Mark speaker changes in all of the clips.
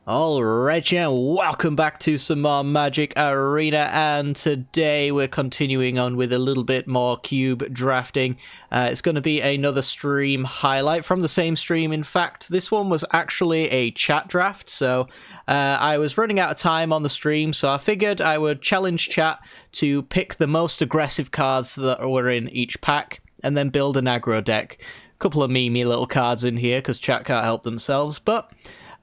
Speaker 1: Alright, yeah, welcome back to some more Magic Arena, and today we're continuing on with a little bit more cube drafting. It's going to be another stream highlight from the same stream. In fact, this one was actually a chat draft, so I was running out of time on the stream, so I figured I would challenge chat to pick the most aggressive cards that were in each pack, and then build an aggro deck. A couple of memey little cards in here, because chat can't help themselves, but...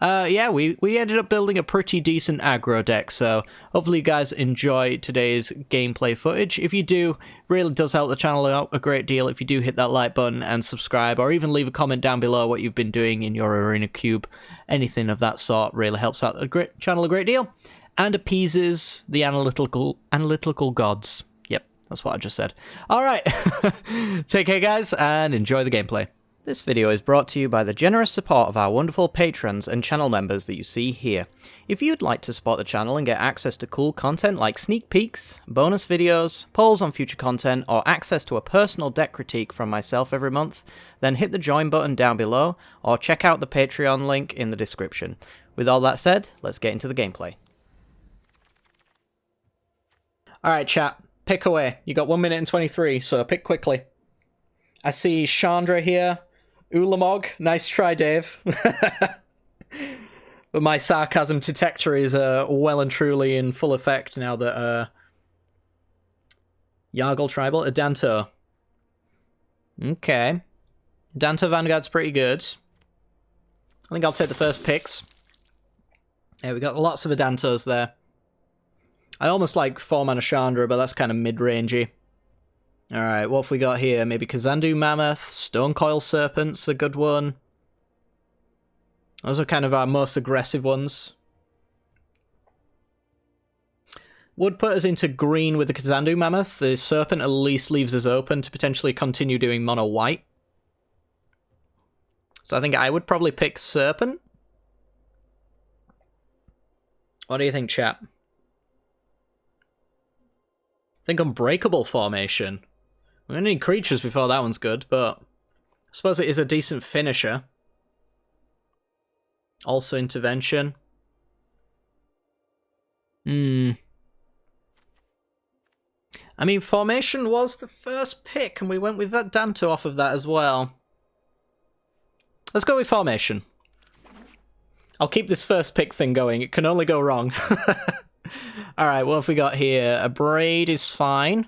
Speaker 1: yeah, we ended up building a pretty decent aggro deck, so hopefully you guys enjoy today's gameplay footage. If you do, really does help the channel out a great deal if you do hit that like button and subscribe, or even leave a comment down below what you've been doing in your arena cube. Anything of that sort really helps out the channel a great deal, and appeases the analytical gods. Yep, that's what I just said. Alright, take care guys, and enjoy the gameplay. This video is brought to you by the generous support of our wonderful patrons and channel members that you see here. If you'd like to support the channel and get access to cool content like sneak peeks, bonus videos, polls on future content, or access to a personal deck critique from myself every month, then hit the join button down below, or check out the Patreon link in the description. With all that said, let's get into the gameplay. Alright chat, pick away. You got 1 minute and 23, so pick quickly. I see Chandra here. Ulamog, nice try, Dave. But my sarcasm detector is well and truly in full effect now that Yargle Tribal, Adanto. Okay. Adanto Vanguard's pretty good. I think I'll take the first picks. Yeah, we got lots of Adantos there. I almost like 4-mana Chandra, but that's kind of mid-rangey. Alright, what have we got here? Maybe Kazandu Mammoth, Stonecoil Serpent's a good one. Those are kind of our most aggressive ones. Would put us into green with the Kazandu Mammoth. The Serpent at least leaves us open to potentially continue doing mono white. So I think I would probably pick Serpent. What do you think, chat? I think Unbreakable Formation. We're going to need creatures before that one's good, but I suppose it is a decent finisher. Also Intervention. I mean, Formation was the first pick, and we went with that Danto off of that as well. Let's go with Formation. I'll keep this first pick thing going. It can only go wrong. Alright, what have we got here? A Braid is fine.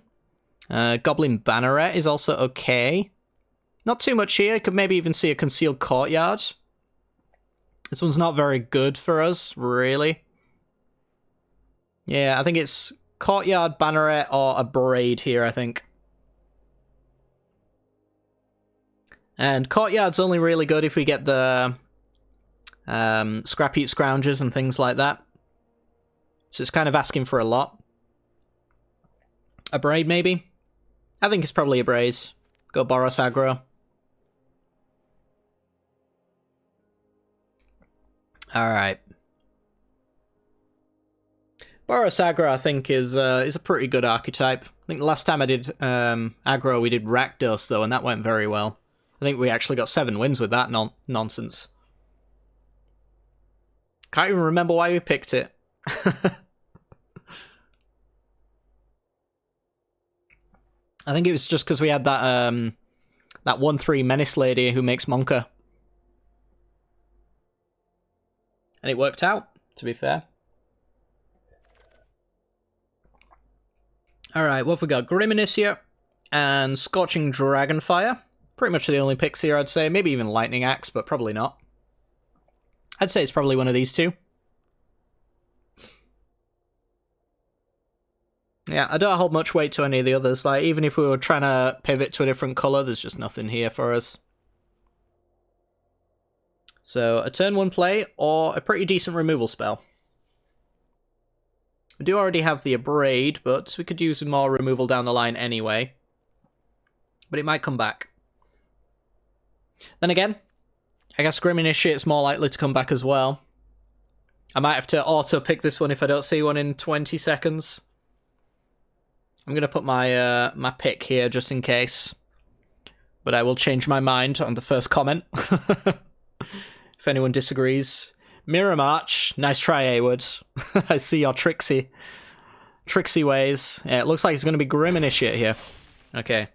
Speaker 1: Goblin Banneret is also okay. Not too much here. Could maybe even see a Concealed Courtyard. This one's not very good for us, really. Yeah, I think it's Courtyard, Banneret, or a Braid here, I think. And Courtyard's only really good if we get the Scrap Heap Scroungers and things like that. So it's kind of asking for a lot. A Braid, maybe? I think it's probably a Braid. Go Boros aggro. Alright. Boros aggro, I think, is a pretty good archetype. I think the last time I did aggro, we did Rakdos, though, and that went very well. I think we actually got 7 wins with that nonsense. Can't even remember why we picked it. I think it was just because we had that that 1/3 Menace Lady who makes Monka. And it worked out, to be fair. Alright, what have we got? Griminicia and Scorching Dragonfire. Pretty much the only picks here, I'd say. Maybe even Lightning Axe, but probably not. I'd say it's probably one of these two. Yeah, I don't hold much weight to any of the others. Like, even if we were trying to pivot to a different colour, there's just nothing here for us. So, a turn 1 play, or a pretty decent removal spell. We do already have the Abrade, but we could use more removal down the line anyway. But it might come back. Then again, I guess Grim Initiate's more likely to come back as well. I might have to auto-pick this one if I don't see one in 20 seconds. I'm going to put my my pick here just in case. But I will change my mind on the first comment. If anyone disagrees. Mirror March. Nice try, Awood. I see your tricksy ways. Yeah, it looks like it's going to be Grim Initiate here. Okay.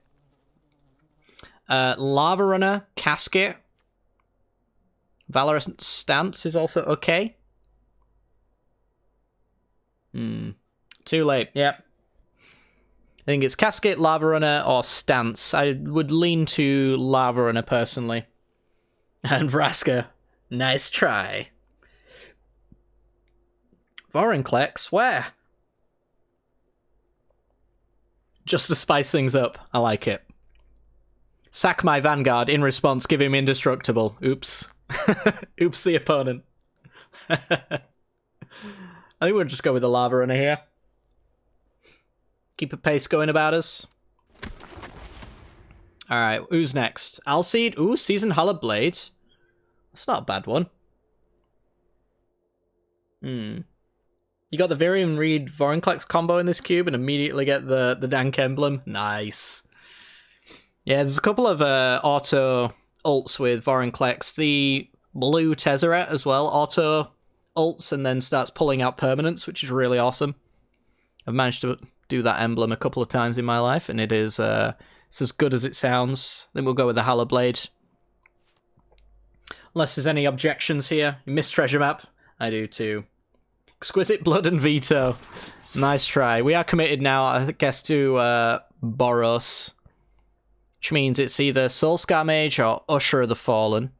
Speaker 1: Lava Runner, Casket. Valorant Stance is also okay. Too late, yep. I think it's Casket, Lava Runner, or Stance. I would lean to Lava Runner, personally. And Vraska, nice try. Vorinclex, where? Just to spice things up. I like it. Sack my Vanguard. In response, give him indestructible. Oops. Oops, the opponent. I think we'll just go with the Lava Runner here. Keep a pace going about us. Alright, who's next? Alseed. Ooh, Seasoned Hallowed Blade. That's not a bad one. You got the Virium Reed Vorinclex combo in this cube and immediately get the Dank Emblem. Nice. Yeah, there's a couple of auto ults with Vorinclex. The blue Tezzeret as well, auto ults and then starts pulling out permanents, which is really awesome. I've managed to do that emblem a couple of times in my life, and it's as good as it sounds. Then we'll go with the Hallowed Blade. Unless there's any objections here. You missed treasure map? I do too. Exquisite Blood and Veto. Nice try. We are committed now, I guess, to Boros. Which means it's either Soulscar Mage or Usher of the Fallen.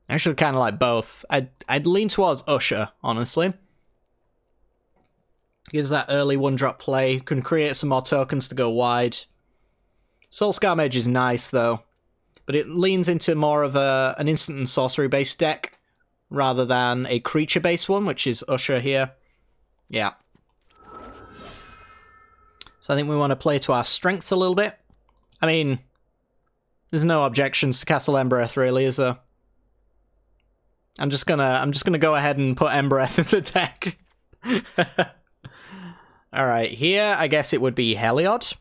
Speaker 1: Actually, kind of like both. I'd lean towards Usher, honestly. Gives that early one-drop play. Can create some more tokens to go wide. Soulscar Mage is nice, though. But it leans into more of an instant and sorcery-based deck, rather than a creature-based one, which is Usher here. Yeah. So I think we want to play to our strengths a little bit. I mean, there's no objections to Castle Embereth, really, is there? I'm just gonna go ahead and put Embereth in the deck. Alright, here I guess it would be Heliod.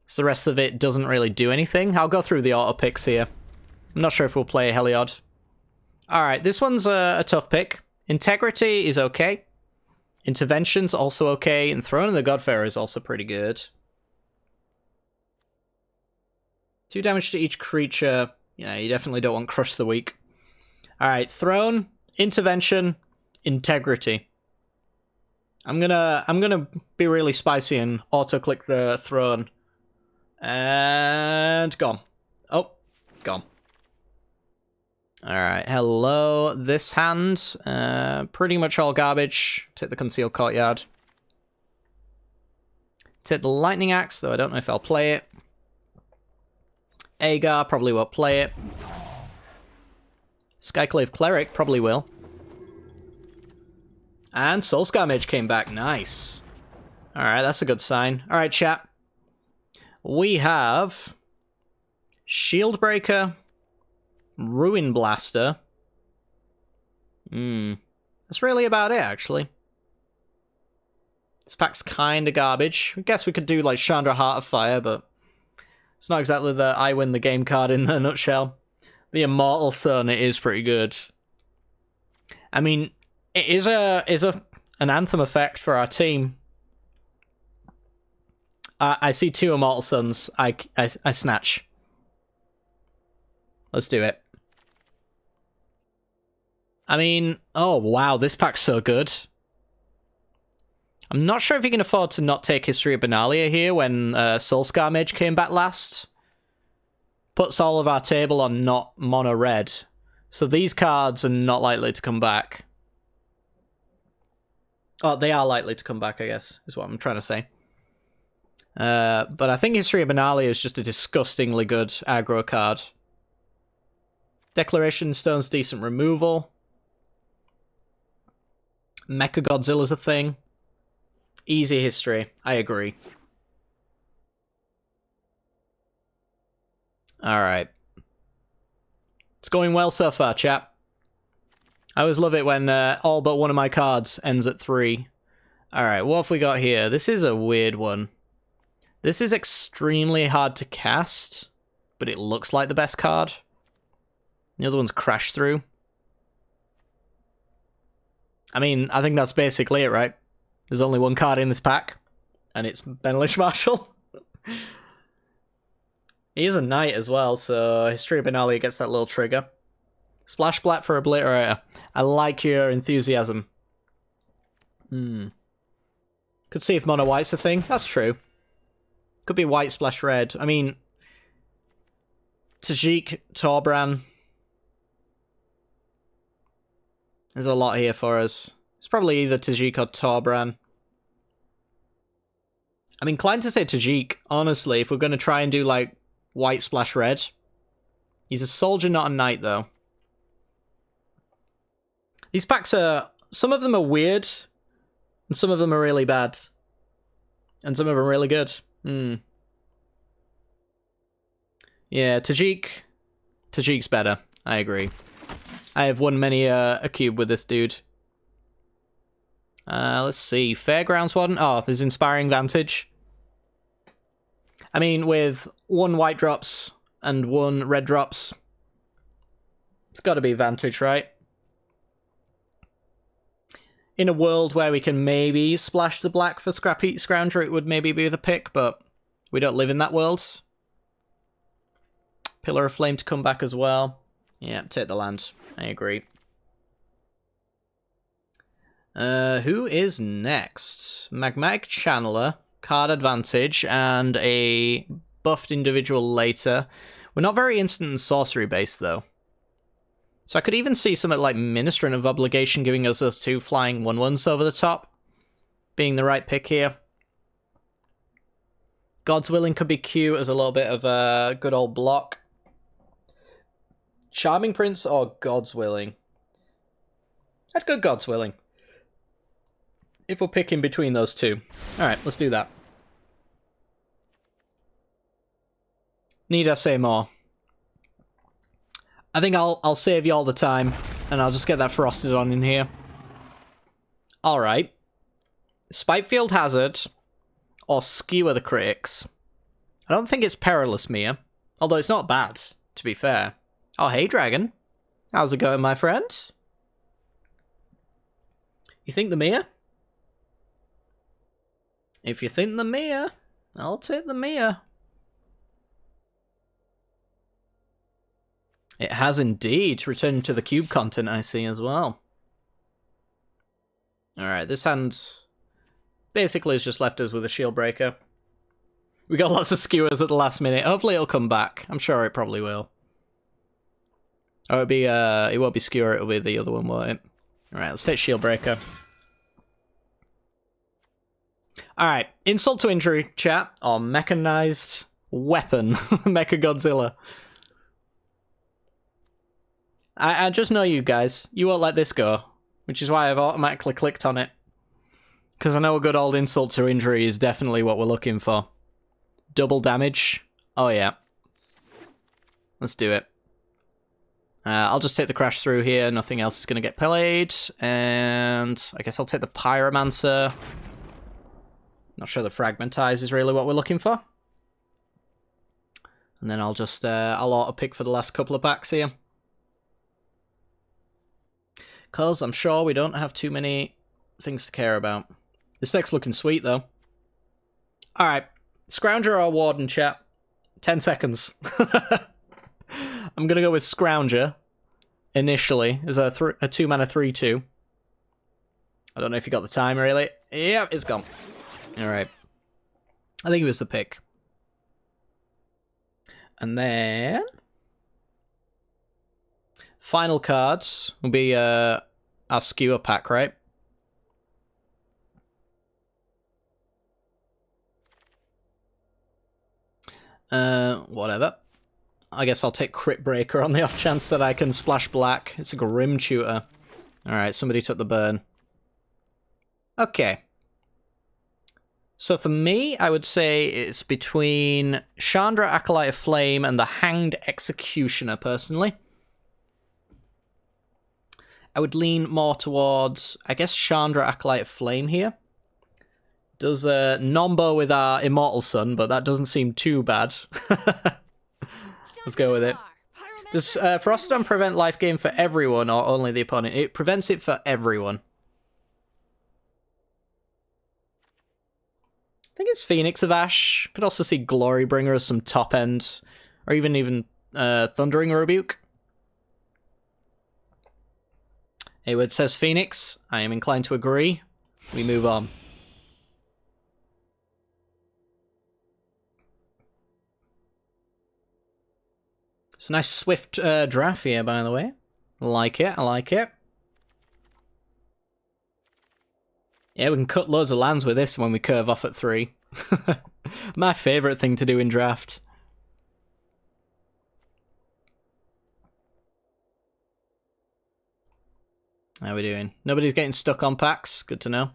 Speaker 1: So the rest of it doesn't really do anything. I'll go through the auto picks here. I'm not sure if we'll play Heliod. Alright, this one's a tough pick. Integrity is okay. Intervention's also okay. And Throne of the Godfarer is also pretty good. 2 damage to each creature. Yeah, you definitely don't want Crush the Weak. Alright, Throne, Intervention, Integrity. I'm gonna be really spicy and auto-click the Throne. And gone. Oh, gone. Alright, hello. This hand, pretty much all garbage. Take the Concealed Courtyard. Take the Lightning Axe, though I don't know if I'll play it. Agar, probably won't play it. Skyclave Cleric, probably will. And Soulscar Mage came back, nice. Alright, that's a good sign. Alright, chat. We have Shieldbreaker, Ruin Blaster. That's really about it, actually. This pack's kinda garbage. I guess we could do, like, Chandra Heart of Fire, but it's not exactly the I win the game card in a nutshell. The Immortal Sun, it is pretty good. I mean, it is an Anthem effect for our team. I see 2 Immortal Suns. I snatch. Let's do it. I mean, oh wow, this pack's so good. I'm not sure if you can afford to not take History of Benalia here when Soulscar Mage came back last. Puts all of our table on not mono red. So these cards are not likely to come back. Oh, they are likely to come back, I guess, is what I'm trying to say. But I think History of Benalia is just a disgustingly good aggro card. Declaration Stone's decent removal. Mecha Godzilla's a thing. Easy history, I agree. Alright. It's going well so far, chap. I always love it when all but one of my cards ends at 3. Alright, what have we got here? This is a weird one. This is extremely hard to cast, but it looks like the best card. The other one's Crash Through. I mean, I think that's basically it, right? There's only one card in this pack, and it's Benelish Marshall. He is a knight as well, so History of Benalia gets that little trigger. Splash black for Obliterator. I like your enthusiasm. Could see if mono white's a thing. That's true. Could be white splash red. I mean, Tajik, Torbran. There's a lot here for us. It's probably either Tajik or Torbran. I'm inclined to say Tajik, honestly, if we're going to try and do, like, white splash red. He's a soldier, not a knight, though. These packs are... Some of them are weird, and some of them are really bad. And some of them are really good. Yeah, Tajik's better. I agree. I have won many a cube with this dude. Let's see. Fairgrounds Warden. Oh, there's Inspiring Vantage. I mean, with 1 white drops and 1 red drops, it's got to be Vantage, right? In a world where we can maybe splash the black for Scrappy Scrounger, it would maybe be the pick, but we don't live in that world. Pillar of Flame to come back as well. Yeah, take the land. I agree. Who is next? Magmatic Channeler, card advantage, and a buffed individual later. We're not very instant and sorcery based, though. So I could even see something like Ministrant of Obligation giving us those 2 flying 1/1s over the top, being the right pick here. God's Willing could be cute as a little bit of a good old block. Charming Prince or God's Willing? I'd go God's Willing. If we're picking between those 2. Alright, let's do that. Need I say more? I think I'll save you all the time, and I'll just get that frosted on in here. Alright. Spitefield Hazard, or Skewer the Critics. I don't think it's Perilous Mia, although it's not bad, to be fair. Oh, hey, Dragon. How's it going, my friend? You think the Mia? If you think the Mia, I'll take the Mia. It has indeed returned to the cube content, I see, as well. Alright, this hand basically has just left us with a shield breaker. We got lots of skewers at the last minute. Hopefully it'll come back. I'm sure it probably will. Or it'll be, it won't be skewer, it'll be the other one, won't it? Alright, let's take shield breaker. Alright, insult to injury, chat, or mechanized weapon, Mecha Godzilla. I just know you guys. You won't let this go, which is why I've automatically clicked on it. Because I know a good old insult to injury is definitely what we're looking for. Double damage. Oh yeah. Let's do it. I'll just take the crash through here. Nothing else is going to get played. And I guess I'll take the Pyromancer. Not sure the Fragmentize is really what we're looking for. And then I'll just, I'll auto-pick for the last couple of packs here. Because I'm sure we don't have too many things to care about. This deck's looking sweet, though. Alright. Scrounger or Warden, chat? 10 seconds. I'm going to go with Scrounger, initially, as a 2-mana 3/2. I don't know if you got the time, really. Yeah, it's gone. Alright. I think it was the pick. And then... final cards will be our skewer pack, right? Whatever. I guess I'll take Crit Breaker on the off chance that I can splash black. It's a Grim Tutor. Alright, somebody took the burn. Okay. So for me, I would say it's between Chandra, Acolyte of Flame, and the Hanged Executioner, personally. I would lean more towards, I guess, Chandra, Acolyte of Flame here. Does a Nombo with our Immortal Sun, but that doesn't seem too bad. Let's go with it. Does Frostodon prevent life gain for everyone or only the opponent? It prevents it for everyone. think it's Phoenix of Ash. Could also see Glorybringer as some top end, or even Thundering Rebuke. Hayward says Phoenix. I am inclined to agree. We move on. It's a nice swift draft here, by the way. I like it, I like it. Yeah, we can cut loads of lands with this when we curve off at 3. My favourite thing to do in draft. How are we doing? Nobody's getting stuck on packs. Good to know.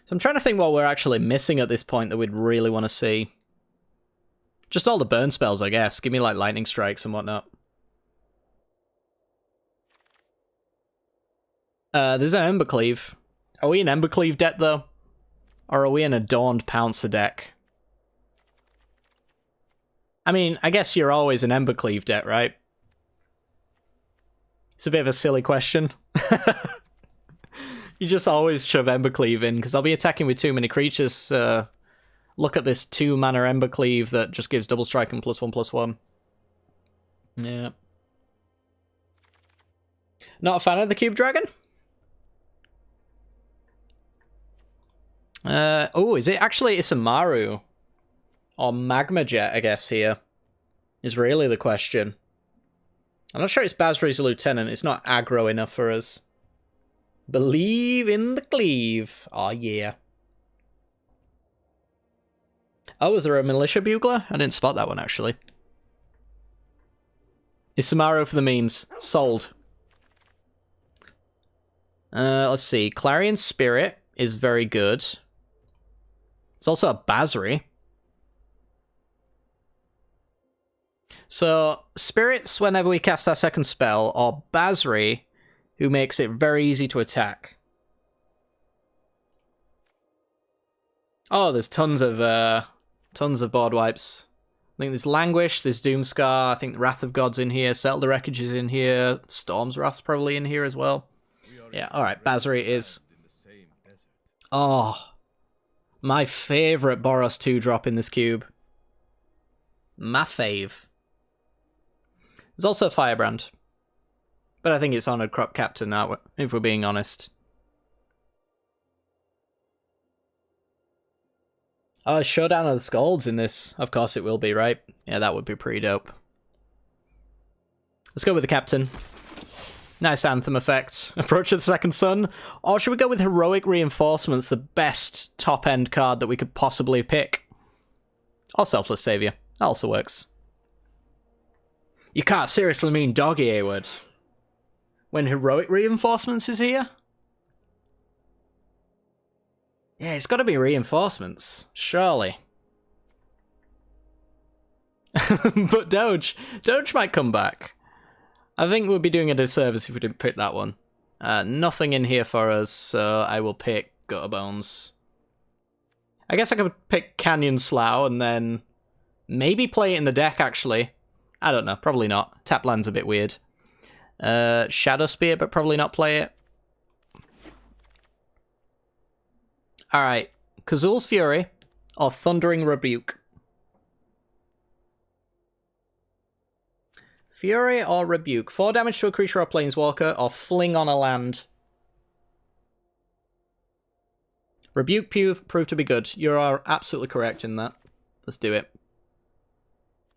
Speaker 1: So I'm trying to think what we're actually missing at this point that we'd really want to see. Just all the burn spells, I guess. Give me, like, lightning strikes and whatnot. There's an Embercleave. Are we an Embercleave deck, though? Or are we an Adorned Pouncer deck? I mean, I guess you're always an Embercleave deck, right? It's a bit of a silly question. You just always shove Embercleave in, because I'll be attacking with too many creatures. Look at this 2-mana Embercleave that just gives double strike and +1/+1. Yeah. Not a fan of the Cube Dragon? Oh, is it actually Isamaru? Or Magma Jet, I guess, here. Is really the question. I'm not sure it's Basri's Lieutenant. It's not aggro enough for us. Believe in the cleave. Oh, yeah. Oh, was there a Militia Bugler? I didn't spot that one, actually. Isamaru for the memes. Sold. Let's see. Clarion Spirit is very good. It's also a Basri. So, Spirits whenever we cast our second spell, or Basri, who makes it very easy to attack. Oh, there's tons of board wipes. I think there's Languish, there's Doomscar, I think the Wrath of God's in here, Settle the Wreckage is in here, Storm's Wrath's probably in here as well. Yeah, alright, Basri is... Oh, my favourite Boros 2-drop in this cube. My fave. There's also Firebrand. But I think it's Honoured Crop Captain now, if we're being honest. Oh, Showdown of the Skalds in this. Of course it will be, right? Yeah, that would be pretty dope. Let's go with the Captain. Nice Anthem effects. Approach of the Second Sun. Or should we go with Heroic Reinforcements, the best top-end card that we could possibly pick? Or Selfless Savior. That also works. You can't seriously mean Doggy Hayward. When Heroic Reinforcements is here? Yeah, it's got to be Reinforcements. Surely. But Doge might come back. I think we'd be doing a disservice if we didn't pick that one. Nothing in here for us, so I will pick Gutter Bones. I guess I could pick Canyon Slough and then maybe play it in the deck, actually. I don't know, probably not. Tap land's a bit weird. Shadow Spear, but probably not play it. Alright, Kazul's Fury or Thundering Rebuke. Fury or Rebuke. 4 damage to a creature or planeswalker, or fling on a land. Rebuke proved to be good. You are absolutely correct in that. Let's do it.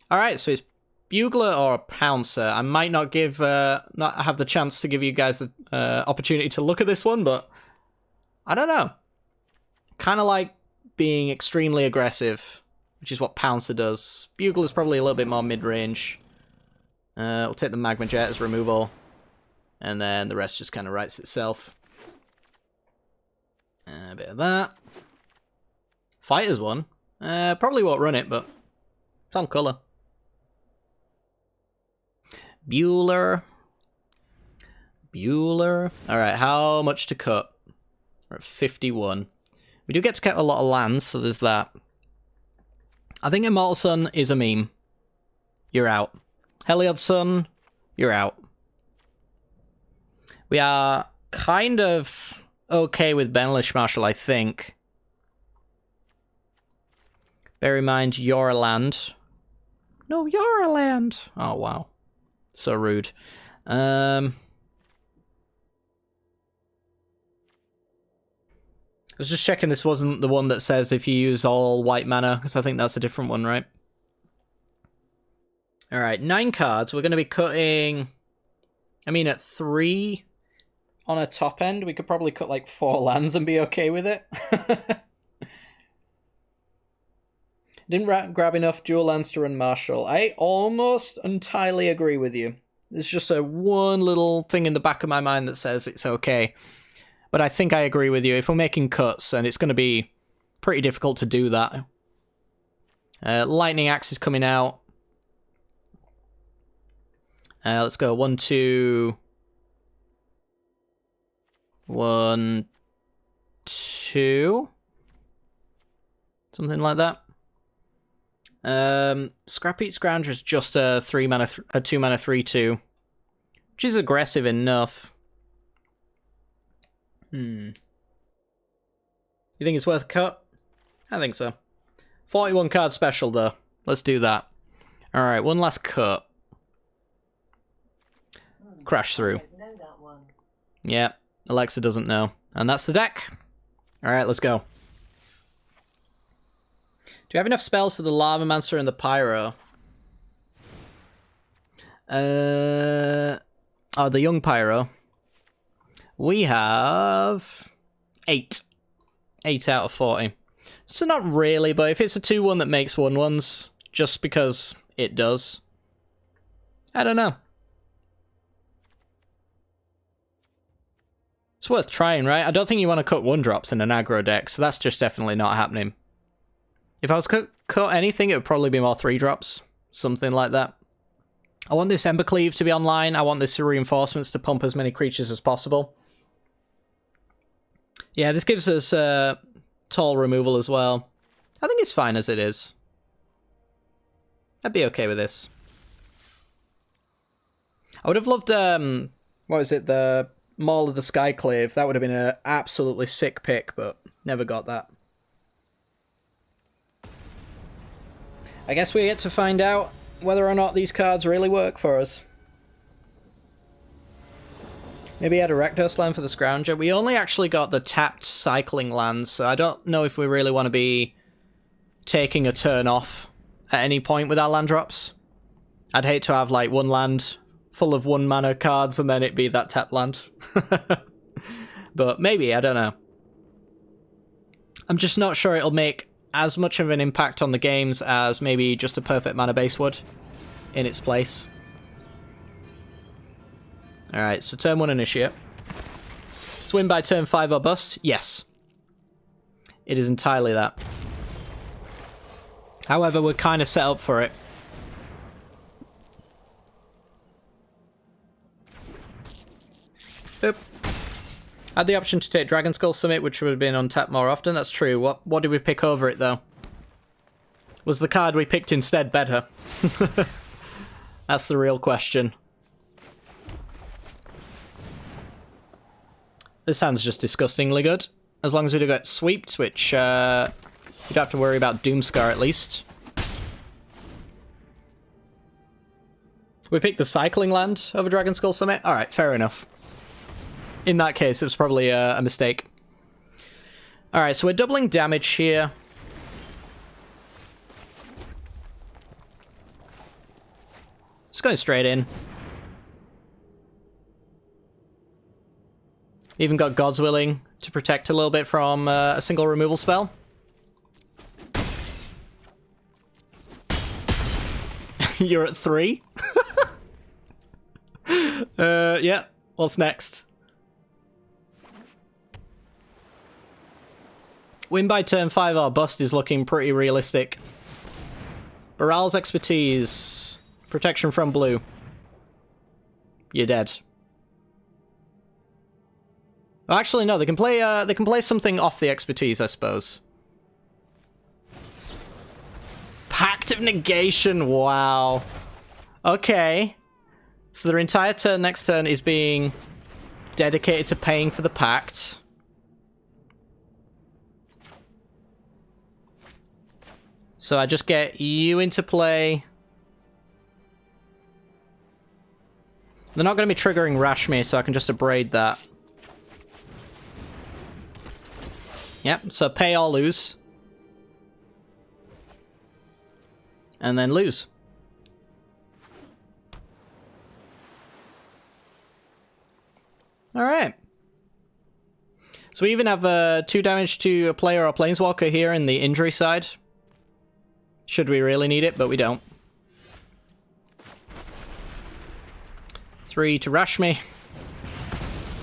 Speaker 1: Alright, so it's Bugler or Pouncer. I might not have the chance to give you guys the opportunity to look at this one, but I don't know. Kind of like being extremely aggressive, which is what Pouncer does. Bugler's probably a little bit more mid-range. We'll take the Magma Jet as removal, and then the rest just kind of writes itself. A bit of that. Fighter's one. Probably won't run it, but it's on colour. Bueller. Alright, how much to cut? We're at 51. We do get to cut a lot of lands, so there's that. I think Immortal Sun is a meme. You're out. Heliod Sun, you're out. We are kind of okay with Benelish Marshal, I think. Bear in mind, you're a land. No, you're a land. Oh, wow. So rude. I was just checking this wasn't the one that says if you use all white mana, because I think that's a different one, right? Alright, 9 cards. We're going to be cutting... I mean, at 3 on a top end, we could probably cut like 4 lands and be okay with it. Didn't grab enough dual lands to run Marshal. I almost entirely agree with you. There's just a one little thing in the back of my mind that says it's okay. But I think I agree with you. If we're making cuts, and it's going to be pretty difficult to do that. Lightning Axe is coming out. Let's go 1, 2... 1, 2... Something like that. Scrap-Eat Scrounger is just a 2 mana 3/2, which is aggressive enough. You think it's worth a cut? I think so. 41 card special though. Let's do that. Alright, one last cut. Crash through. Yeah, Alexa doesn't know. And that's the deck. Alright, let's go. Do you have enough spells for the Lavamancer and the Pyro? The Young Pyro. We have 8. 8 out of 40. So not really, but if it's a 2/1 that makes 1/1s, just because it does, I don't know. It's worth trying, right? I don't think you want to cut 1-drops in an aggro deck, so that's just definitely not happening. If I was cut anything, it would probably be more 3-drops. Something like that. I want this Embercleave to be online. I want this reinforcements to pump as many creatures as possible. Yeah, this gives us tall removal as well. I think it's fine as it is. I'd be okay with this. I would have loved, what is it, the Maul of the Skyclave. That would have been an absolutely sick pick, but never got that. I guess we get to find out whether or not these cards really work for us. Maybe add a Rakdos land for the Scrounger. We only actually got the tapped cycling lands, so I don't know if we really want to be taking a turn off at any point with our land drops. I'd hate to have like one land full of 1 mana cards and then it be that tapped land. But maybe, I don't know. I'm just not sure it'll make as much of an impact on the games as maybe just a perfect mana base would in its place. Alright, so turn 1 initiate. Let's win by turn 5 or bust. Yes. It is entirely that. However, we're kind of set up for it. Boop. Had the option to take Dragon Skull Summit, which would have been untapped more often. That's true. What did we pick over it, though? Was the card we picked instead better? That's the real question. This hand's just disgustingly good. As long as we do get sweeped, which you don't have to worry about Doomscar at least. We picked the Cycling Land over Dragon Skull Summit? Alright, fair enough. In that case, it was probably a mistake. Alright, so we're doubling damage here. Just going straight in. Even got God's Willing to protect a little bit from a single removal spell. You're at 3? Yeah. What's next? Win by turn 5 or bust is looking pretty realistic. Baral's Expertise. Protection from blue. You're dead. Well, actually, no. They can play something off the Expertise, I suppose. Pact of Negation. Wow. Okay. So their entire turn next turn is being dedicated to paying for the Pact. So I just get you into play. They're not going to be triggering Rashmi, so I can just abrade that. Yep, so pay or lose. And then lose. Alright. So we even have 2 damage to a player or planeswalker here in the injury side. Should we really need it, but we don't. 3 to Rashmi.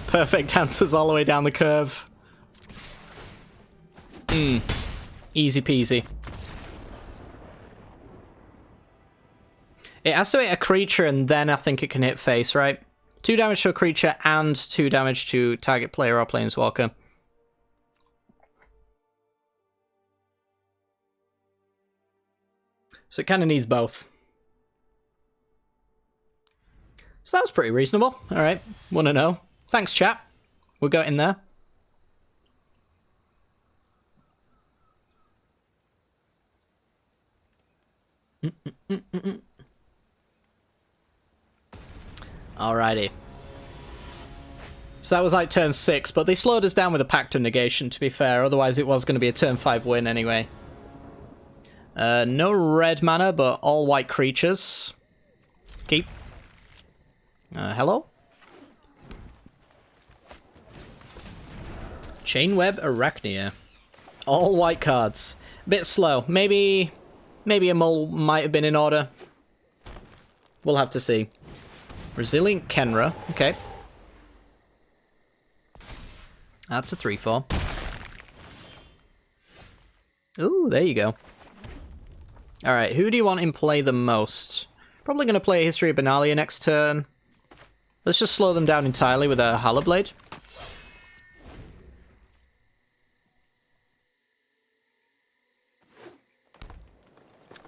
Speaker 1: Perfect answers all the way down the curve. Easy peasy. It has to hit a creature and then I think it can hit face, right? 2 damage to a creature and 2 damage to target player or planeswalker. So it kind of needs both. So that was pretty reasonable. Alright, 1-0. Thanks, chat. We'll go in there. Alrighty. So that was like turn 6, but they slowed us down with a Pact of Negation, to be fair. Otherwise it was going to be a turn 5 win anyway. No red mana, but all white creatures. Keep. Hello? Chainweb Arachnia. All white cards. Bit slow. Maybe a mull might have been in order. We'll have to see. Resilient Kenra. Okay. That's a 3/4. Ooh, there you go. Alright, who do you want in play the most? Probably going to play History of Benalia next turn. Let's just slow them down entirely with a Halberblade.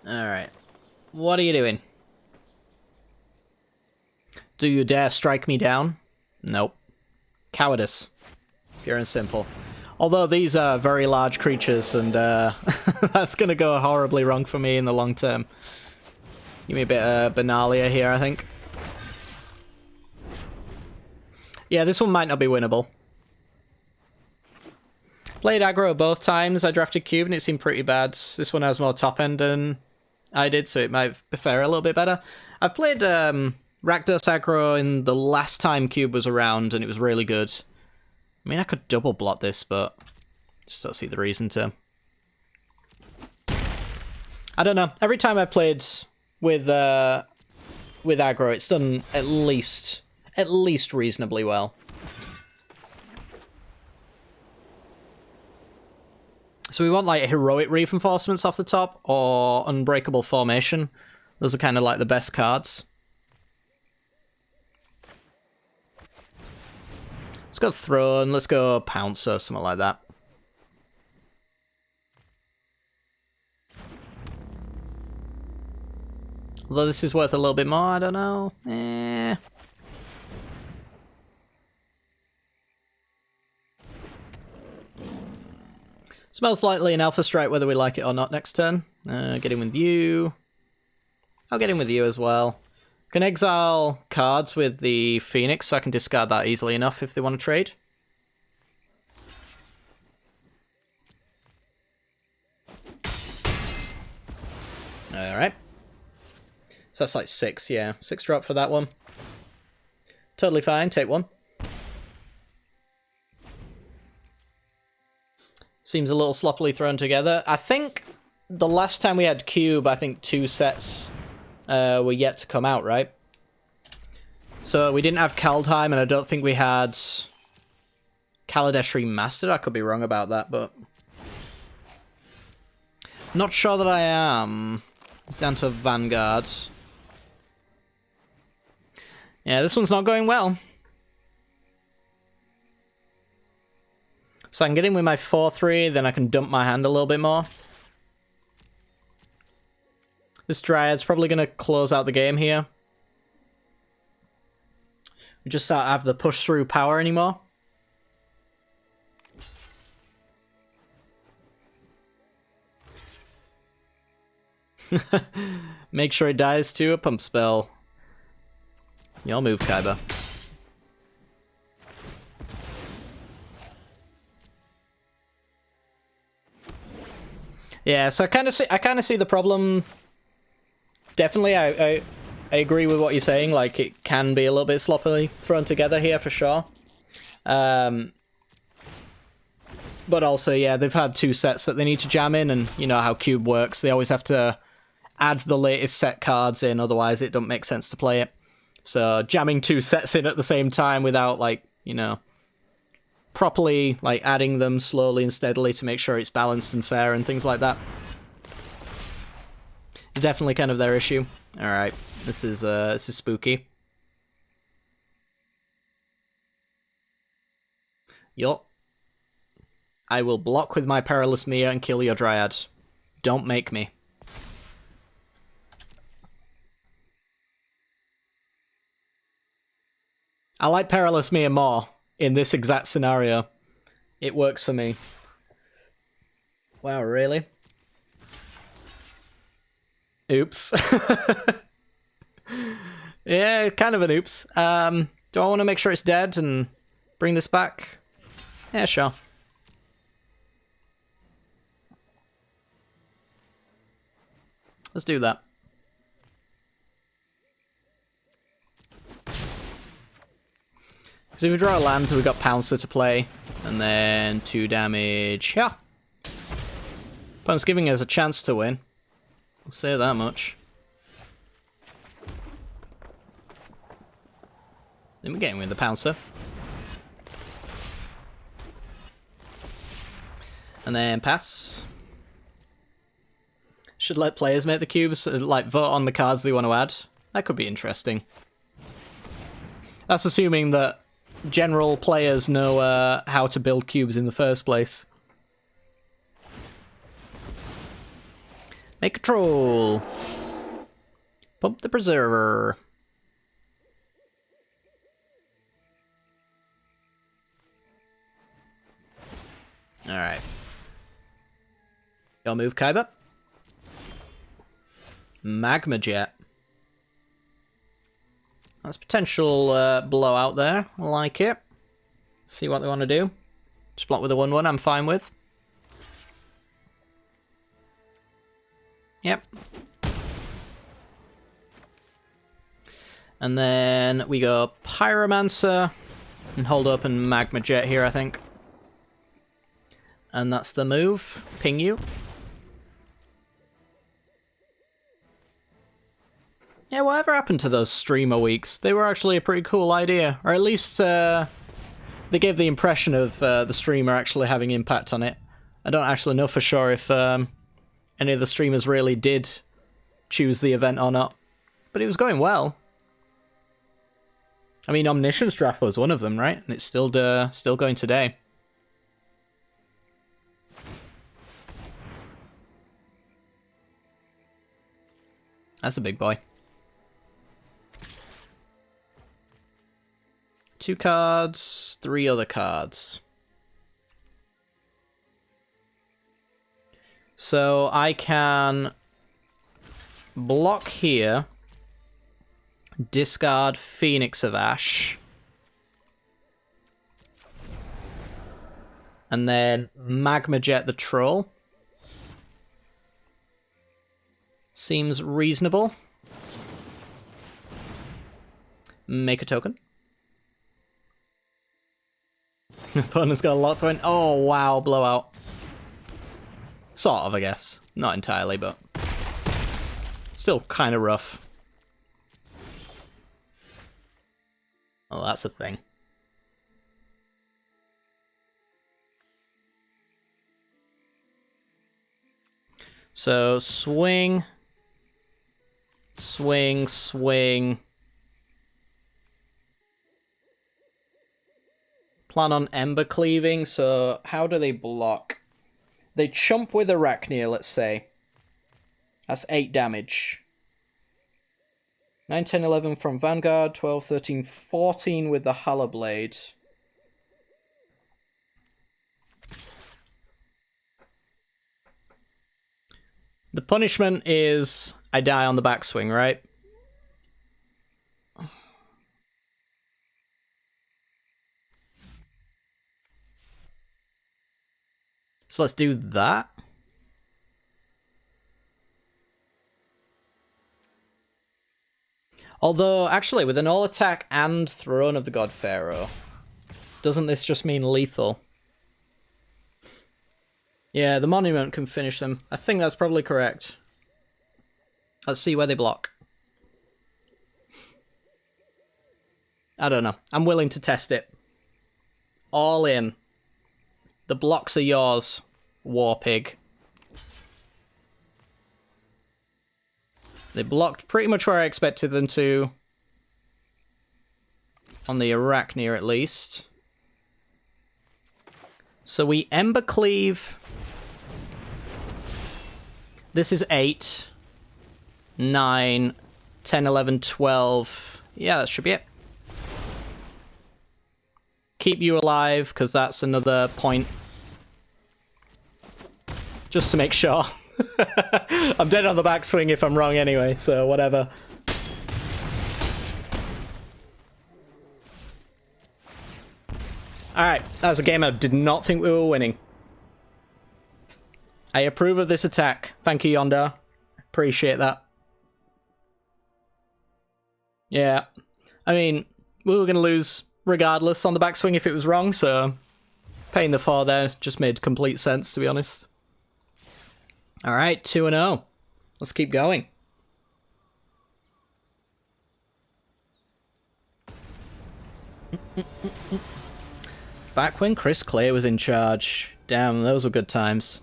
Speaker 1: Alright. What are you doing? Do you dare strike me down? Nope. Cowardice. Pure and simple. Although these are very large creatures, and that's going to go horribly wrong for me in the long term. Give me a bit of Benalia here, I think. Yeah, this one might not be winnable. Played aggro both times. I drafted Cube, and it seemed pretty bad. This one has more top end than I did, so it might fare a little bit better. I've played Rakdos aggro in the last time Cube was around, and it was really good. I mean, I could double block this, but just don't see the reason to. I don't know. Every time I've played with aggro, it's done at least reasonably well. So we want like heroic reinforcements off the top or unbreakable formation. Those are kind of like the best cards. Let's go Throne, let's go Pouncer, something like that. Although this is worth a little bit more, I don't know. It's most likely an Alpha Strike whether we like it or not next turn. Get in with you. I'll get in with you as well. Can exile cards with the Phoenix, so I can discard that easily enough if they want to trade. Alright. So that's like 6, yeah. 6 drop for that one. Totally fine, take 1. Seems a little sloppily thrown together. I think the last time we had Cube, I think 2 sets were yet to come out, right? So we didn't have Kaldheim, and I don't think we had Kaladesh Remastered. I could be wrong about that, but not sure that I am. Down to Vanguard. Yeah, this one's not going well. So I can get in with my 4/3, then I can dump my hand a little bit more. This Dryad's probably going to close out the game here. We just don't have the push-through power anymore. Make sure it dies to a pump spell. Y'all move, Kaiba. Yeah, so I kind of see the problem. Definitely, I agree with what you're saying. Like, it can be a little bit sloppily thrown together here for sure. But also, yeah, they've had 2 sets that they need to jam in, and you know how Cube works. They always have to add the latest set cards in, otherwise it don't make sense to play it. So jamming 2 sets in at the same time without, like, you know, properly, like, adding them slowly and steadily to make sure it's balanced and fair and things like that is definitely kind of their issue. Alright, this is spooky. Yup. I will block with my Perilous Mia and kill your Dryad. Don't make me. I like Perilous Mia more in this exact scenario. It works for me. Wow, really? Oops. Yeah, kind of an oops. Do I want to make sure it's dead and bring this back? Yeah, sure. Let's do that. So if we draw a land, we've got Pouncer to play, and then 2 damage. Yeah. Opponent's giving us a chance to win. I'll say that much. Then we're getting with the Pouncer. And then pass. Should let players make the cubes, like vote on the cards they want to add. That could be interesting. That's assuming that general players know how to build cubes in the first place. Make a troll. Pump the preserver. Alright. Go move, Kaiba. Magma Jet. That's potential blowout there. I like it. Let's see what they want to do. Just block with a 1/1, I'm fine with. Yep. And then we go Pyromancer and hold open Magma Jet here, I think. And that's the move. Ping you. Yeah, whatever happened to those streamer weeks? They were actually a pretty cool idea. Or at least they gave the impression of the streamer actually having impact on it. I don't actually know for sure if any of the streamers really did choose the event or not. But it was going well. I mean, Omniscience Draft was one of them, right? And it's still going today. That's a big boy. 2 cards, 3 other cards. So I can block here, discard Phoenix of Ash, and then Magma Jet the Troll. Seems reasonable. Make a token. Opponent's got a lot to win. Oh, wow, blowout. Sort of, I guess. Not entirely, but still kind of rough. Oh, that's a thing. So, swing. Swing, swing. Plan on Ember Cleaving, so how do they block? They chump with Arachnia, let's say. That's 8 damage. 9, 10, 11 from Vanguard, 12, 13, 14 with the Hala Blade. The punishment is I die on the backswing, right? So let's do that. Although, actually, with an all attack and Throne of the God Pharaoh, doesn't this just mean lethal? Yeah, the monument can finish them. I think that's probably correct. Let's see where they block. I don't know. I'm willing to test it. All in. The blocks are yours, War Pig. They blocked pretty much where I expected them to. On the Arachne, at least. So we Ember Cleave. This is 8, 9, 10, 11, 12. Yeah, that should be it. Keep you alive, because that's another point. Just to make sure. I'm dead on the backswing if I'm wrong anyway, so whatever. Alright, that was a game I did not think we were winning. I approve of this attack. Thank you, Yonda. Appreciate that. Yeah. I mean, we were going to lose regardless on the backswing if it was wrong, so paying the 4 there just made complete sense, to be honest. Alright, 2-0. Let's keep going. Back when Chris Clay was in charge. Damn, those were good times.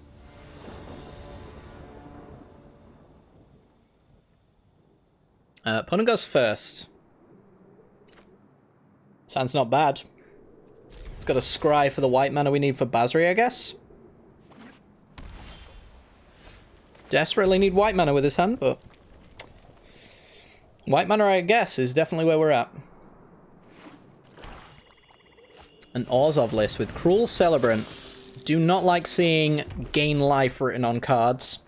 Speaker 1: Opponent goes first. Sounds not bad. It's got a scry for the white mana we need for Basri, I guess. Desperately need white mana with his hand, but white mana, I guess, is definitely where we're at. An Orzhov list with Cruel Celebrant. Do not like seeing gain life written on cards.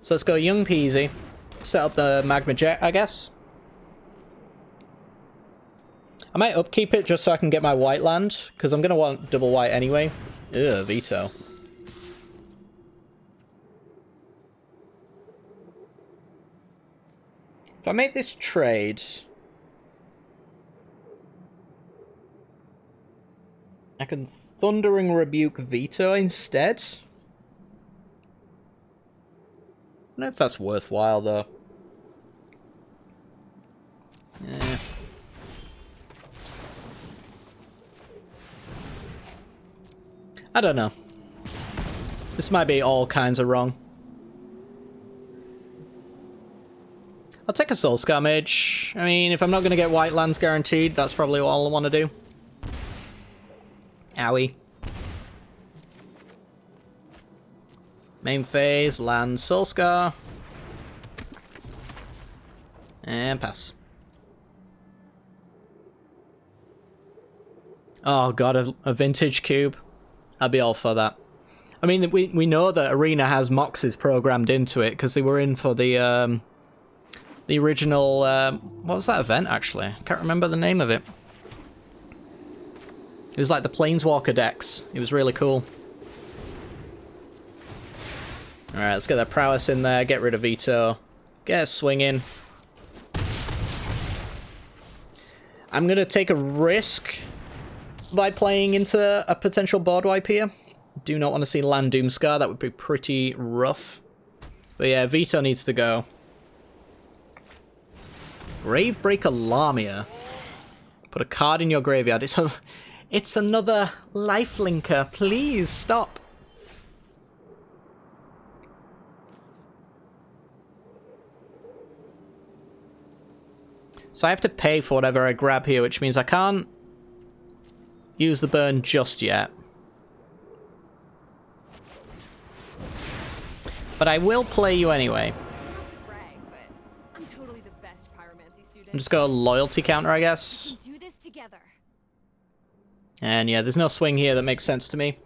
Speaker 1: So let's go young peasy. Set up the Magma Jet, I guess. I might upkeep it just so I can get my white land, because I'm going to want double white anyway. Ugh, veto. If I make this trade, I can Thundering Rebuke veto instead. I don't know if that's worthwhile, though. Yeah. I don't know. This might be all kinds of wrong. I'll take a Soulscar Mage. I mean, if I'm not going to get white lands guaranteed, that's probably all I want to do. Owie. Main phase, land, Soulscar. And pass. Oh god, a vintage cube. I'd be all for that. I mean, we know that Arena has Moxes programmed into it, because they were in for the original, what was that event, actually? I can't remember the name of it. It was like the Planeswalker decks. It was really cool. Alright, let's get that prowess in there, get rid of veto. Get a swing in. I'm going to take a risk by playing into a potential board wipe here. Do not want to see land Doomscar, that would be pretty rough. But yeah, veto needs to go. Gravebreaker Lamia. Put a card in your graveyard. It's another lifelinker. Please stop. So I have to pay for whatever I grab here, which means I can't use the burn just yet. But I will play you anyway. I'm just go loyalty counter, I guess. And yeah, there's no swing here that makes sense to me.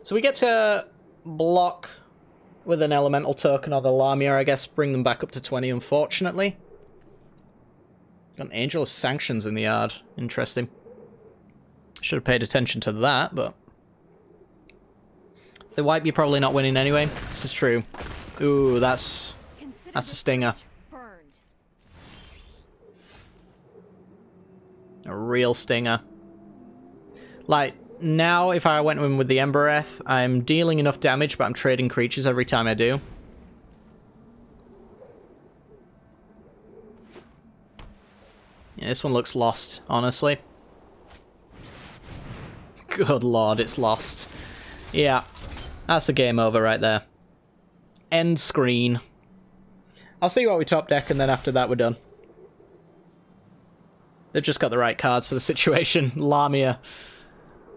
Speaker 1: So we get to block with an elemental token or the Lamia, I guess, bring them back up to 20, unfortunately. Got an Angel of Sanctions in the yard. Interesting. Should have paid attention to that, but... If they wipe, you're probably not winning anyway. This is true. Ooh, that's a stinger. A real stinger. Like, now if I went in with the Embereth, I'm dealing enough damage, but I'm trading creatures every time I do. Yeah, this one looks lost, honestly. Good lord, it's lost. Yeah, that's a game over right there. End screen. I'll see what we top deck, and then after that we're done. They've just got the right cards for the situation. Lamia.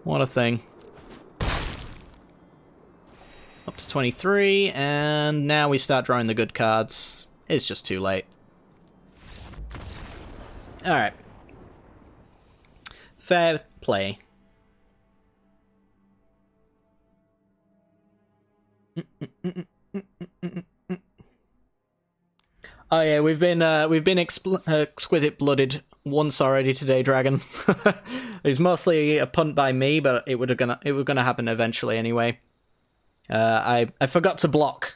Speaker 1: What a thing. Up to 23, and now we start drawing the good cards. It's just too late. Alright. Fair play. Oh yeah, we've been exquisite blooded once already today, Dragon. It was mostly a punt by me, but it were gonna happen eventually anyway. I forgot to block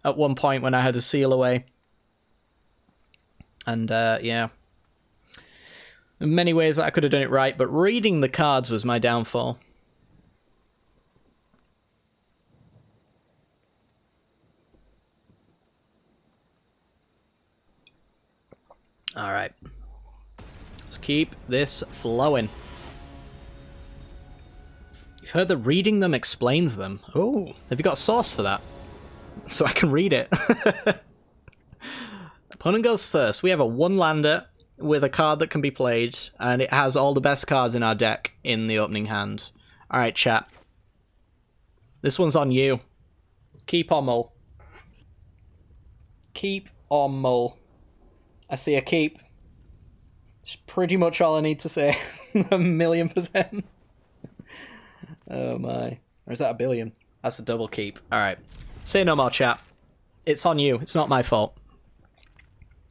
Speaker 1: at one point when I had to seal away, and yeah, in many ways I could have done it right, but reading the cards was my downfall. All right. Let's keep this flowing. You've heard that reading them explains them. Oh, have you got a source for that? So I can read it. Opponent goes first. We have a 1-lander with a card that can be played, and it has all the best cards in our deck in the opening hand. Alright, chat. This one's on you. Keep or mull. Keep or mull. I see a keep. It's pretty much all I need to say. 1,000,000%. Oh my. Or is that a billion? That's a double keep. Alright. Say no more, chat. It's on you. It's not my fault.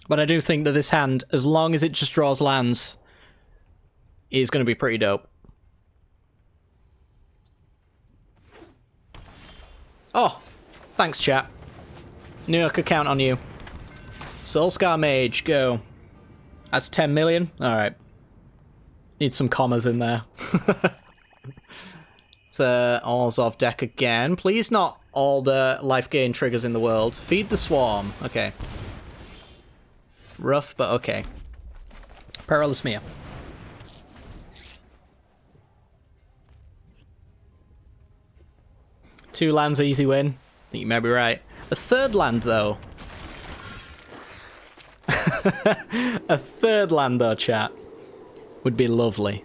Speaker 1: But I do think that this hand, as long as it just draws lands, is going to be pretty dope. Oh! Thanks, chat. Knew I could count on you. Soulscar Mage, go. That's 10 million? Alright. Need some commas in there. It's Orzhov deck again. Please not all the life gain triggers in the world. Feed the Swarm. Okay. Rough, but okay. Perilous Mia. Two lands, easy win. I think you may be right. A third land, though. A third land, though, chat, would be lovely.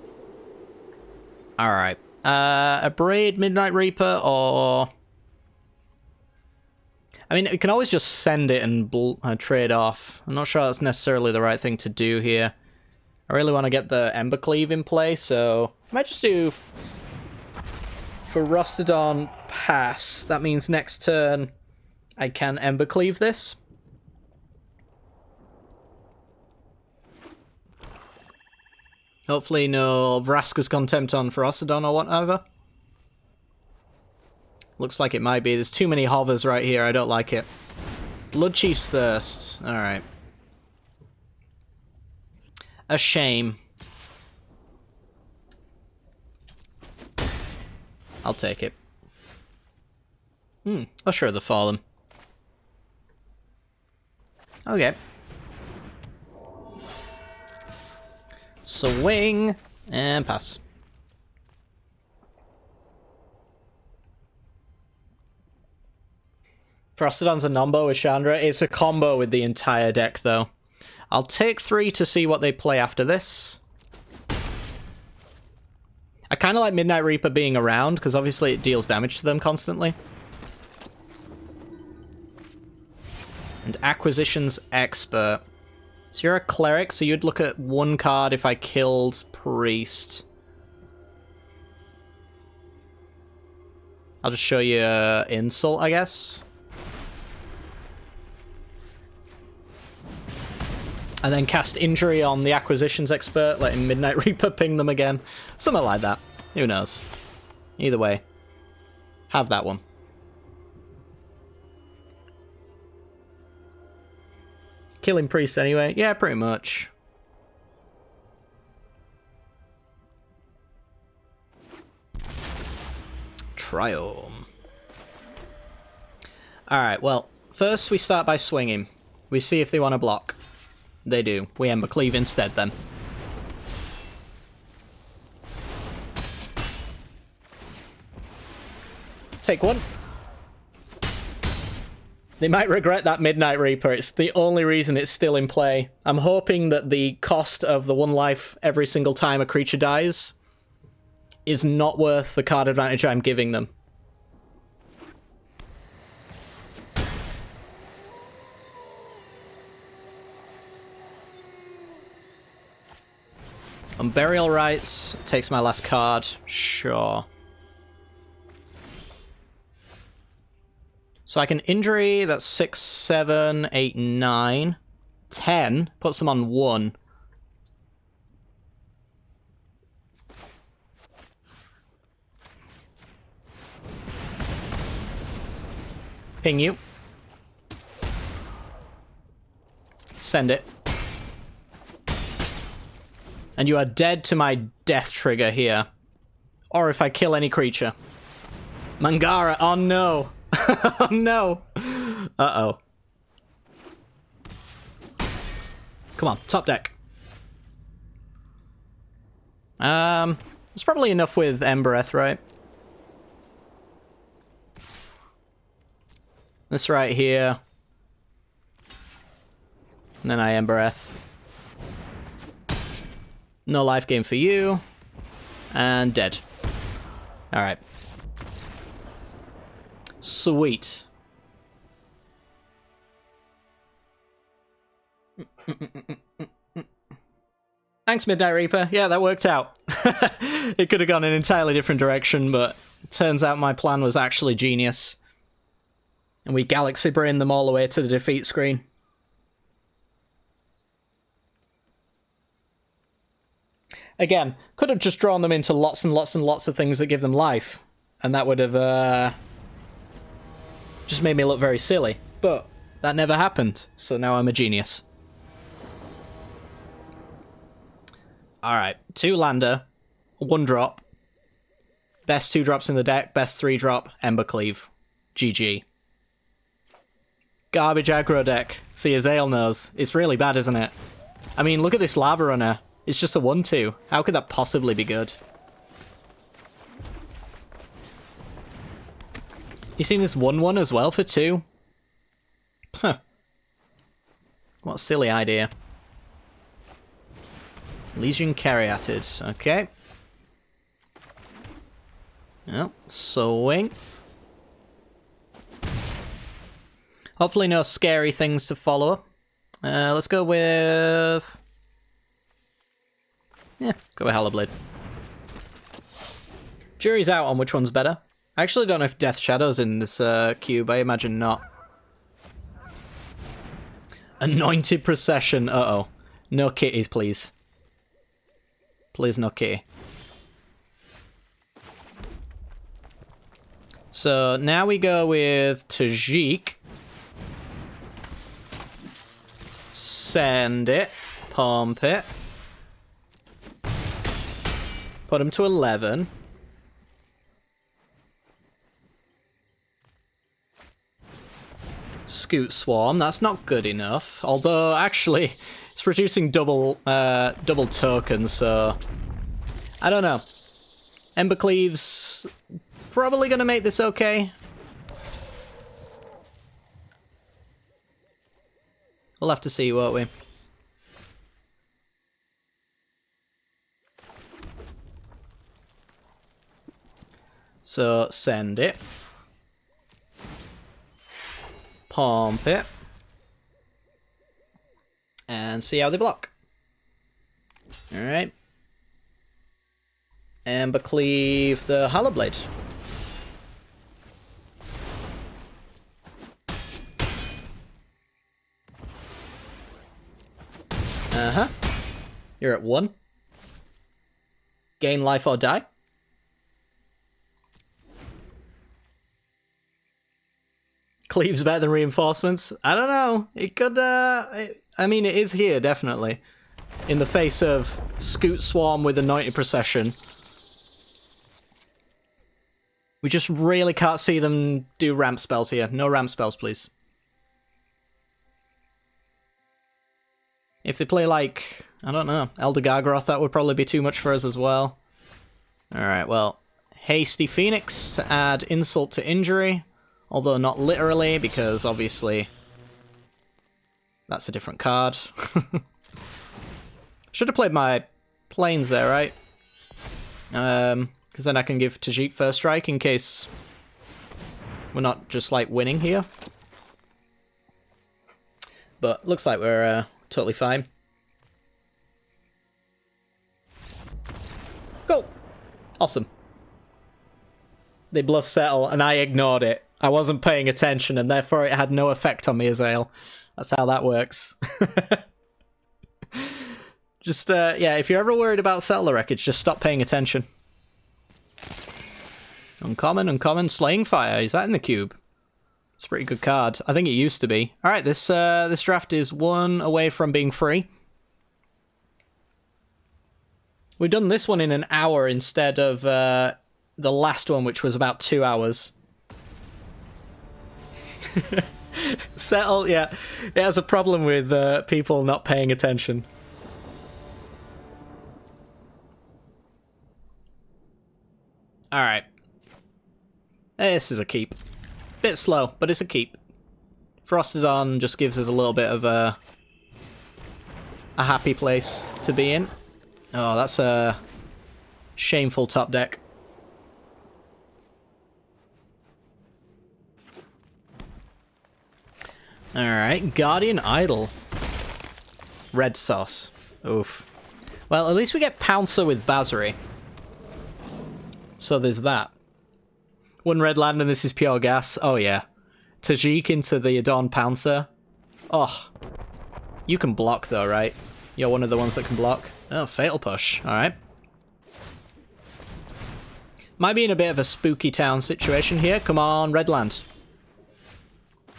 Speaker 1: Alright. A Braid, Midnight Reaper, or... I mean, you can always just send it and trade off. I'm not sure that's necessarily the right thing to do here. I really want to get the Embercleave in play, so... I might just do... For Rostodon, pass. That means next turn I can Embercleave this. Hopefully no Vraska's Contempt on Ferocidon or whatever. Looks like it might be. There's too many hovers right here. I don't like it. Bloodchief's Thirst. Alright. A shame. I'll take it. Usher of the Fallen. Okay. Swing, and pass. Frostodon's a nombo with Chandra. It's a combo with the entire deck, though. I'll take 3 to see what they play after this. I kind of like Midnight Reaper being around, because obviously it deals damage to them constantly. And Acquisitions Expert. So you're a cleric, so you'd look at 1 card if I killed Priest. I'll just show you Insult, I guess. And then cast Injury on the Acquisitions Expert, letting Midnight Reaper ping them again. Something like that. Who knows? Either way. Have that one. Killing Priest anyway? Yeah, pretty much. Triome. Alright, well, first we start by swinging. We see if they want to block. They do. We Ember Cleave instead then. Take one. They might regret that Midnight Reaper. It's the only reason it's still in play. I'm hoping that the cost of the 1 life every single time a creature dies is not worth the card advantage I'm giving them. Burial Rites takes my last card. Sure. So I can Injury, that's 6, 7, 8, 9. 10, puts them on 1. Ping you. Send it. And you are dead to my death trigger here. Or if I kill any creature. Mangara, oh no. Oh no. Uh-oh. Come on, top deck. It's probably enough with Embereth, right? This right here. And then I Embereth. No life gain for you. And dead. Alright. Sweet. Thanks, Midnight Reaper. Yeah, that worked out. It could have gone an entirely different direction, but it turns out my plan was actually genius. And we Galaxy Brain them all the way to the defeat screen. Again, could have just drawn them into lots and lots and lots of things that give them life. And that would have just made me look very silly. But that never happened, so now I'm a genius. Alright, 2 lander, 1 drop. Best 2 drops in the deck, best 3 drop, Ember Cleave. GG. Garbage aggro deck. See, as Ale knows. It's really bad, isn't it? I mean, look at this Lava Runner. It's just a 1-2. How could that possibly be good? You seen this 1-1 as well for 2? Huh. What a silly idea. Legion Caryatid. Okay. Well, swing. Hopefully no scary things to follow. Let's go with... yeah, go with Hallowblade. Jury's out on which one's better. I actually don't know if Death Shadow's in this cube. I imagine not. Anointed Procession. Uh-oh. No kitties, please. Please, no kitty. So now we go with Tajik. Send it. Pump it. Put him to 11. Scoot Swarm, that's not good enough. Although, actually, it's producing double tokens, so... I don't know. Ember Cleave's probably gonna make this okay. We'll have to see, won't we? So, send it. Pump it. And see how they block. Alright. Ember Cleave the Hallowblade. You're at 1. Gain life or die. Cleave's better than reinforcements? I don't know. It could, I mean, it is here, definitely. In the face of Scoot Swarm with Anointed Procession. We just really can't see them do ramp spells here. No ramp spells, please. If they play like, I don't know, Elder Gargaroth, that would probably be too much for us as well. Alright, well, Hasty Phoenix to add insult to injury. Although not literally, because obviously that's a different card. Should have played my planes there, right? Because then I can give Tajik first strike in case we're not just like winning here. But looks like we're totally fine. Cool. Awesome. They bluff settle and I ignored it. I wasn't paying attention and therefore it had no effect on me, Azael. That's how that works. Just, yeah, if you're ever worried about settler wreckage, just stop paying attention. Uncommon, Slaying Fire. Is that in the cube? It's a pretty good card. I think it used to be. Alright, this draft is 1 away from being free. We've done this one in an hour instead of the last one, which was about 2 hours. Settle, yeah. It has a problem with people not paying attention. Alright. This is a keep. Bit slow, but it's a keep. Frostodon just gives us a little bit of a happy place to be in. Oh, that's a shameful top deck. Alright, Guardian Idol. Red sauce. Oof. Well, at least we get Pouncer with Basri. So there's that. 1 red land and this is pure gas. Oh yeah. Tajik into the Adorn Pouncer. Oh. You can block though, right? You're one of the ones that can block. Oh, Fatal Push. Alright. Might be in a bit of a spooky town situation here. Come on, red land.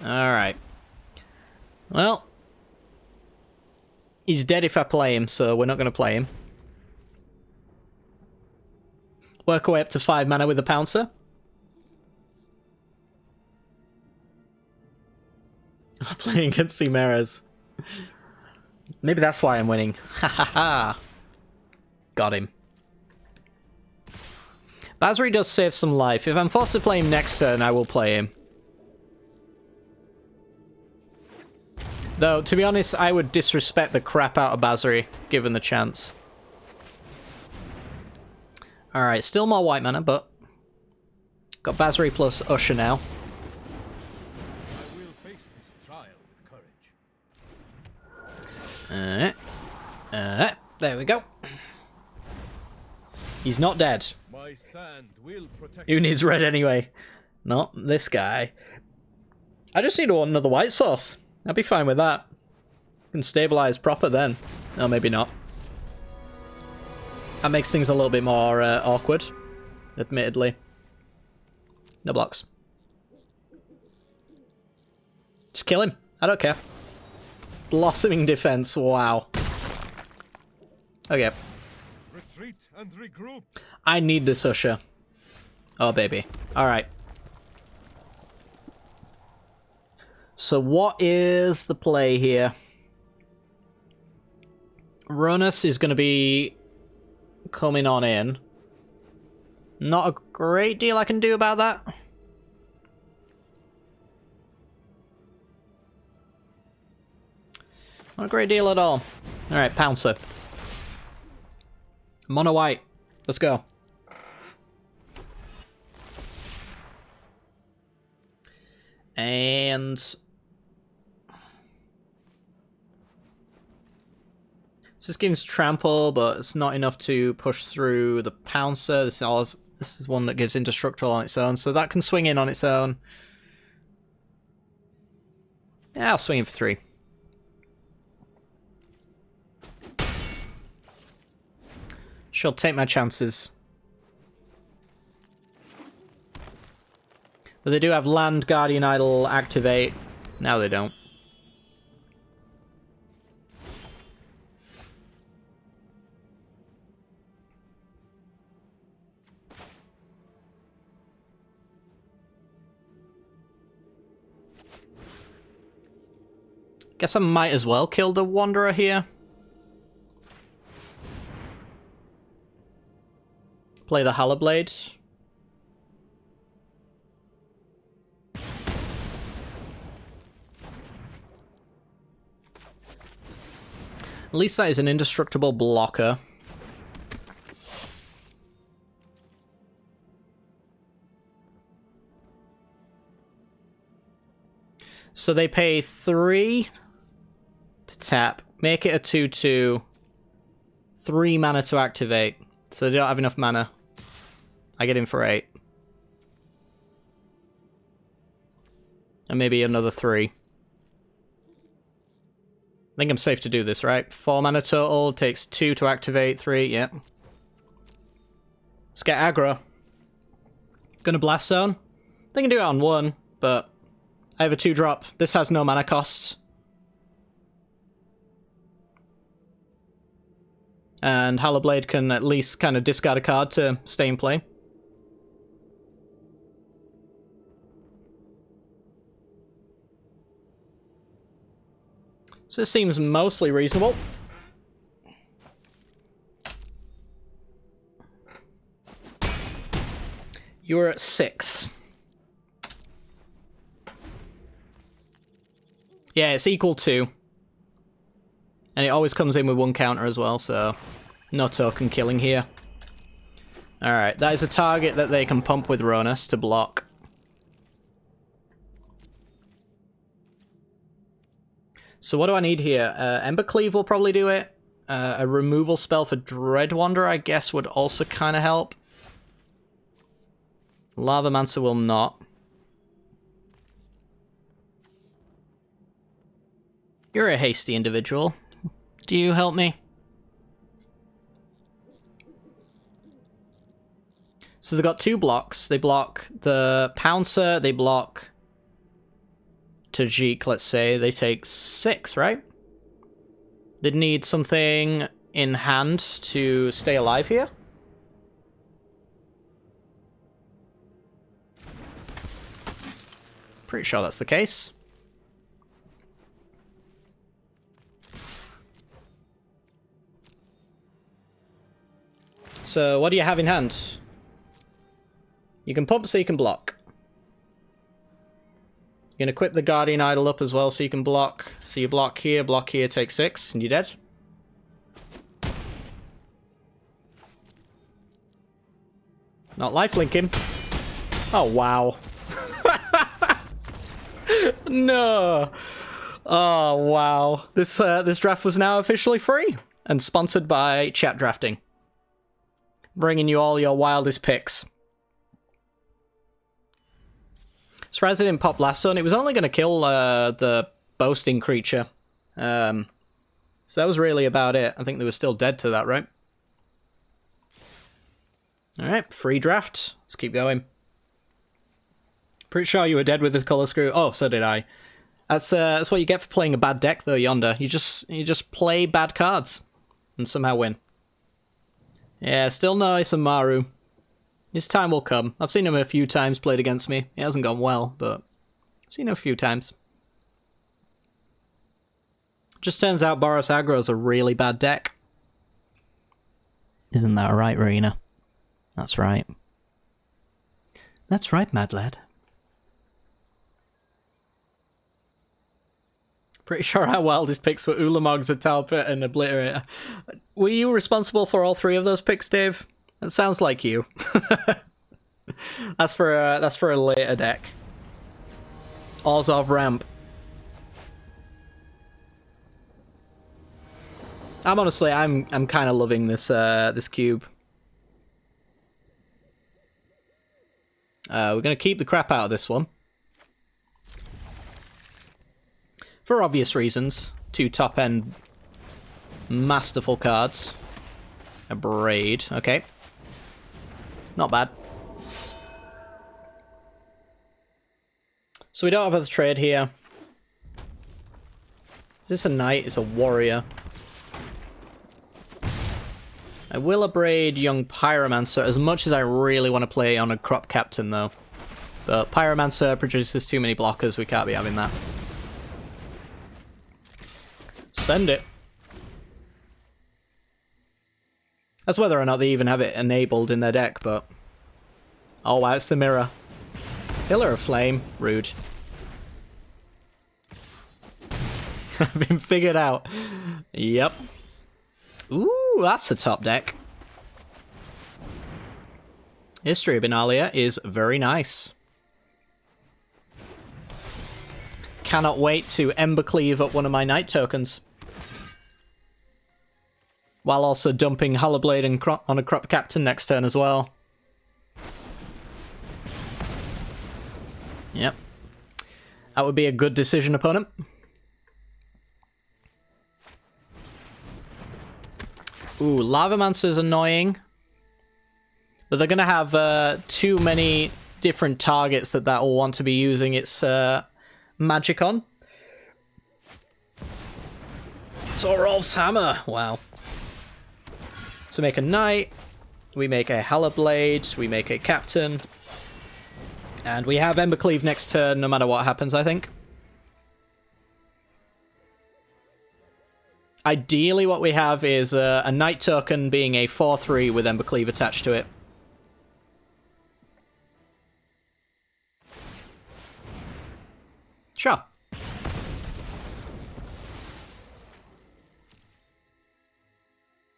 Speaker 1: Alright. Well. He's dead if I play him, so we're not going to play him. Work our way up to 5 mana with the Pouncer. I'm playing against Chimeras. Maybe that's why I'm winning. Ha ha ha. Got him. Basri does save some life. If I'm forced to play him next turn, I will play him. Though, to be honest, I would disrespect the crap out of Basri, given the chance. Alright, still more white mana, but... got Basri plus Usher now.
Speaker 2: I will face this trial with
Speaker 1: courage. There we go. He's not dead.
Speaker 2: My sand will protect.
Speaker 1: Who needs red anyway? Not this guy. I just need another white source. I'd be fine with that. Can stabilize proper then. Oh, maybe not. That makes things a little bit more awkward, admittedly. No blocks. Just kill him. I don't care. Blossoming defense. Wow. Okay.
Speaker 2: Retreat and regroup.
Speaker 1: I need this Usher. Oh, baby. Alright. So what is the play here? Runus is going to be coming on in. Not a great deal I can do about that. Not a great deal at all. Alright, Pouncer. Mono white. Let's go. And... so this game's trample, but it's not enough to push through the Pouncer. This is one that gives indestructible on its own, so that can swing in on its own. Yeah, I'll swing in for 3. Shall take my chances. But they do have land Guardian Idol activate. Now they don't. Guess I might as well kill the Wanderer here. Play the Halberblade. At least that is an indestructible blocker. So they pay 3 to tap, make it a 2/2, 3 mana to activate. So they don't have enough mana. I get in for 8. And maybe another 3. I think I'm safe to do this, right? 4 mana total, takes 2 to activate, 3, yeah. Let's get aggro. Gonna Blast Zone. They can do it on 1, but I have a 2-drop. This has no mana costs. And Halberblade can at least kind of discard a card to stay in play. So this seems mostly reasonable. You're at 6. Yeah, it's equal to. And it always comes in with 1 counter as well, so no token killing here. Alright, that is a target that they can pump with Ronus to block. So what do I need here? Embercleave will probably do it. A removal spell for Dread Wanderer, I guess, would also kind of help. Lavamancer will not. You're a hasty individual. Do you help me? So they've got 2 blocks. They block the Pouncer, they block Tajik, let's say. They take 6, right? They'd need something in hand to stay alive here. Pretty sure that's the case. So, what do you have in hand? You can pump so you can block. You can equip the Guardian Idol up as well so you can block. So you block here, take 6, and you're dead. Not lifelinking. Oh, wow. No. Oh, wow. This draft was now officially free and sponsored by Chat Drafting. Bringing you all your wildest picks. Surprised they didn't pop Blast Zone. It was only going to kill the boasting creature. So that was really about it. I think they were still dead to that, right? Alright, free draft. Let's keep going. Pretty sure you were dead with this color screw. Oh, so did I. That's what you get for playing a bad deck, though, Yonder. You just play bad cards and somehow win. Yeah, still no Isamaru. His time will come. I've seen him a few times played against me. It hasn't gone well, but I've seen him a few times. Just turns out Boros Aggro's a really bad deck. Isn't that right, Rowena? That's right. That's right, MadLad. Pretty sure our wildest picks were Ulamogs, a Talpit, and Obliterator. Were you responsible for all 3 of those picks, Dave? That sounds like you. That's for a later deck. Orzhov ramp. I'm kind of loving this this cube. We're gonna keep the crap out of this one. For obvious reasons. 2 top-end masterful cards. A braid. Okay. Not bad. So we don't have a trade here. Is this a knight? It's a warrior. I will braid young Pyromancer as much as I really want to play on a crop captain though. But Pyromancer produces too many blockers, we can't be having that. Send it. That's whether or not they even have it enabled in their deck, but... Oh wow, it's the mirror. Pillar of Flame. Rude. I've been figured out. Yep. Ooh, that's a top deck. History of Benalia is very nice. Cannot wait to Embercleave up one of my Knight tokens. While also dumping Hallerblade and on a Crop Captain next turn as well. Yep. That would be a good decision, opponent. Ooh, Lavamancer's annoying. But they're going to have too many different targets that will want to be using its magic on. Torolf's Hammer. Wow. So make a Knight. We make a Hallerblade. We make a Captain. And we have Embercleave next turn, no matter what happens, I think. Ideally, what we have is a Knight token being a 4/3 with Embercleave attached to it. Sure.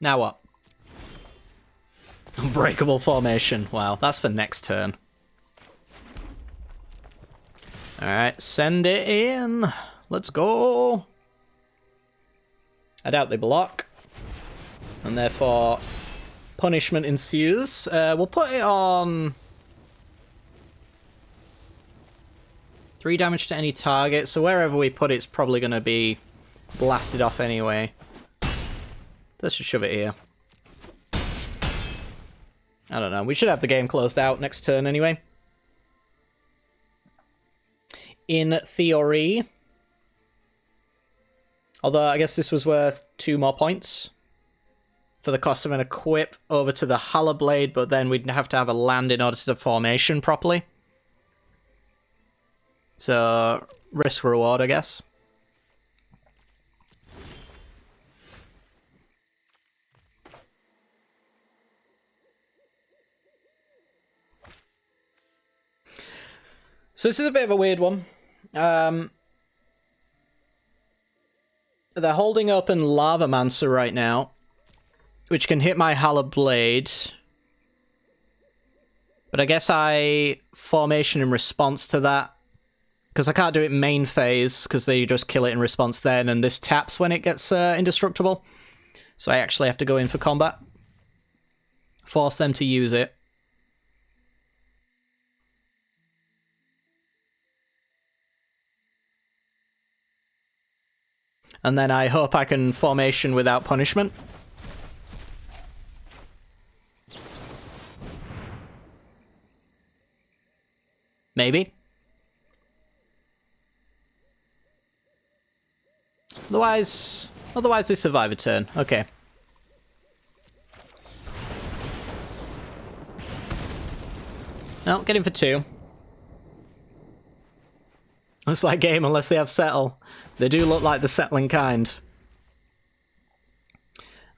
Speaker 1: Now what? Unbreakable Formation. Wow, that's for next turn. Alright, send it in. Let's go. I doubt they block. And therefore, punishment ensues. We'll put it on... 3 damage to any target, so wherever we put it's probably going to be blasted off anyway. Let's just shove it here. I don't know. We should have the game closed out next turn anyway. In theory. Although I guess this was worth 2 more points. For the cost of an equip over to the Hallerblade, but then we'd have to have a land in order to formation properly. So, risk reward, I guess. So this is a bit of a weird one. They're holding open Lavamancer right now, which can hit my Hallerblade. But I guess I formation in response to that. Because I can't do it main phase, because they just kill it in response then, and this taps when it gets indestructible. So I actually have to go in for combat. Force them to use it. And then I hope I can formation without punishment. Maybe. Otherwise they survive a turn. Okay. No, get in for 2. Looks like game unless they have settle. They do look like the settling kind.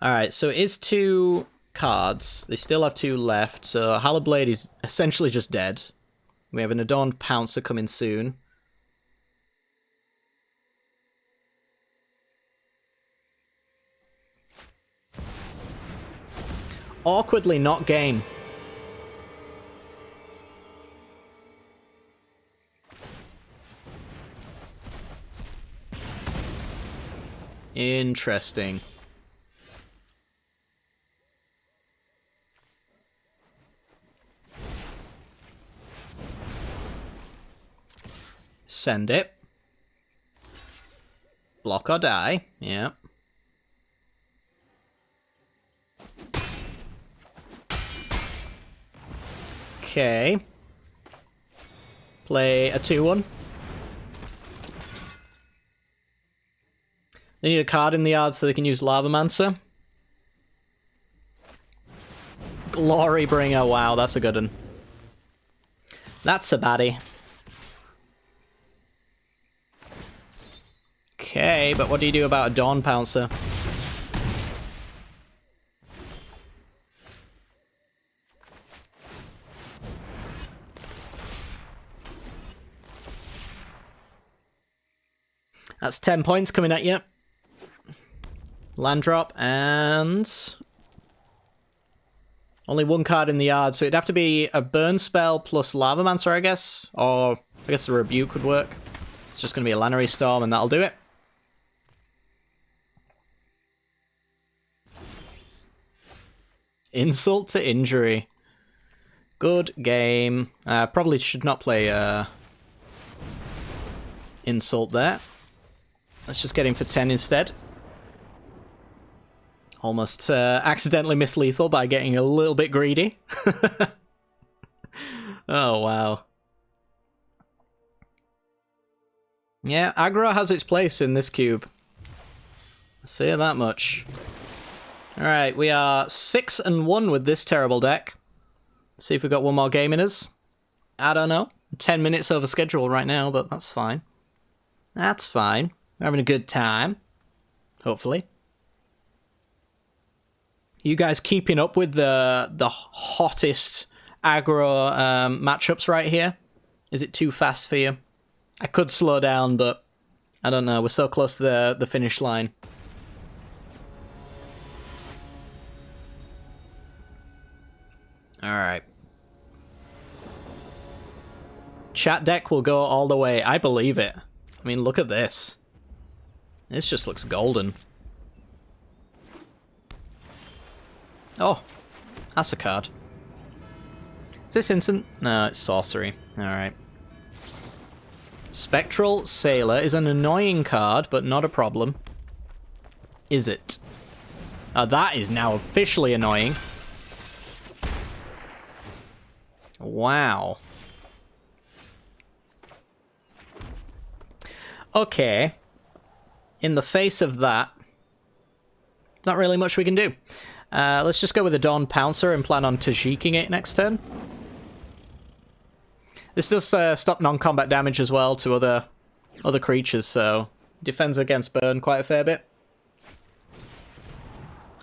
Speaker 1: Alright, so it is 2 cards. They still have 2 left, so Hallerblade is essentially just dead. We have an Adorned Pouncer coming soon. Awkwardly not game. Interesting. Send it. Block or die. Yeah. Okay. Play a 2-1. They need a card in the yard so they can use Lavamancer. Glorybringer, wow, that's a good one. That's a baddie. Okay, but what do you do about a Dawn Pouncer? That's 10 points coming at you. Land drop, and only one card in the yard, so it'd have to be a burn spell plus Lavamancer, I guess. Or I guess the Rebuke would work. It's just going to be a Lannery Storm, and that'll do it. Insult to injury. Good game. Probably should not play Insult there. Let's just get him for 10 instead. Almost accidentally missed lethal by getting a little bit greedy. Oh, wow. Yeah, aggro has its place in this cube. I'll say that much. Alright, we are 6-1 with this terrible deck. Let's see if we've got one more game in us. I don't know. 10 minutes over schedule right now, but that's fine. That's fine. We're having a good time. Hopefully. You guys keeping up with the hottest aggro matchups right here? Is it too fast for you? I could slow down, but I don't know. We're so close to the finish line. Alright. Chat deck will go all the way. I believe it. I mean, look at this. This just looks golden. Oh, that's a card. Is this instant? No, it's sorcery. Alright. Spectral Sailor is an annoying card, but not a problem. Is it? That is now officially annoying. Wow. Okay. In the face of that, not really much we can do. Let's just go with a Dawn Pouncer and plan on Tajiking it next turn. This does stop non-combat damage as well to other creatures, so defends against burn quite a fair bit.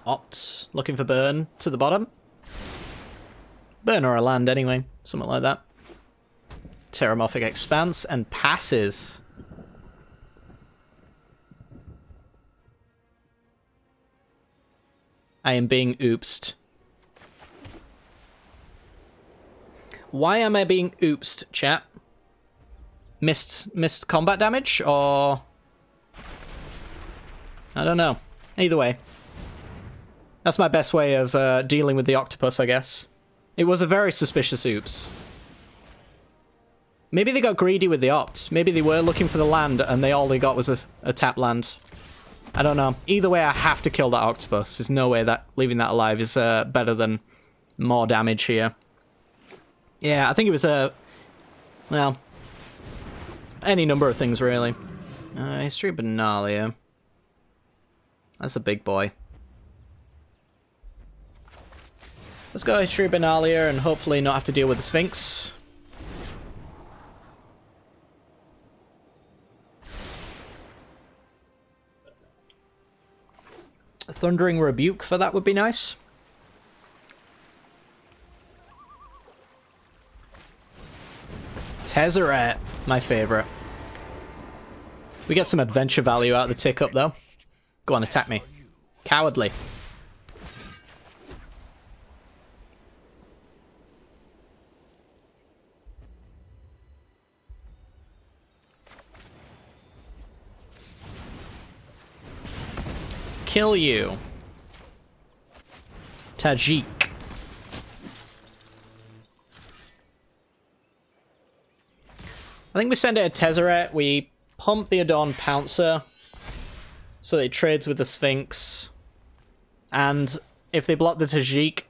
Speaker 1: Opt, looking for burn to the bottom. Burn or a land anyway, something like that. Terramorphic Expanse and passes. I am being oopsed. Why am I being oopsed, chat? Missed combat damage, or... I don't know. Either way. That's my best way of dealing with the octopus, I guess. It was a very suspicious oops. Maybe they got greedy with the opts. Maybe they were looking for the land, and all they got was a tap land. I don't know. Either way, I have to kill that octopus. There's no way that leaving that alive is better than more damage here. Yeah, I think it was well, any number of things, really. History Benalia. That's a big boy. Let's go History Benalia and hopefully not have to deal with the Sphinx. A Thundering Rebuke for that would be nice. Tezzeret, my favourite. We get some adventure value out of the tick up, though. Go on, attack me. Cowardly. Kill you. Tajik. I think we send it a Tezzeret, we pump the Adorn Pouncer, so that it trades with the Sphinx, and if they block the Tajik,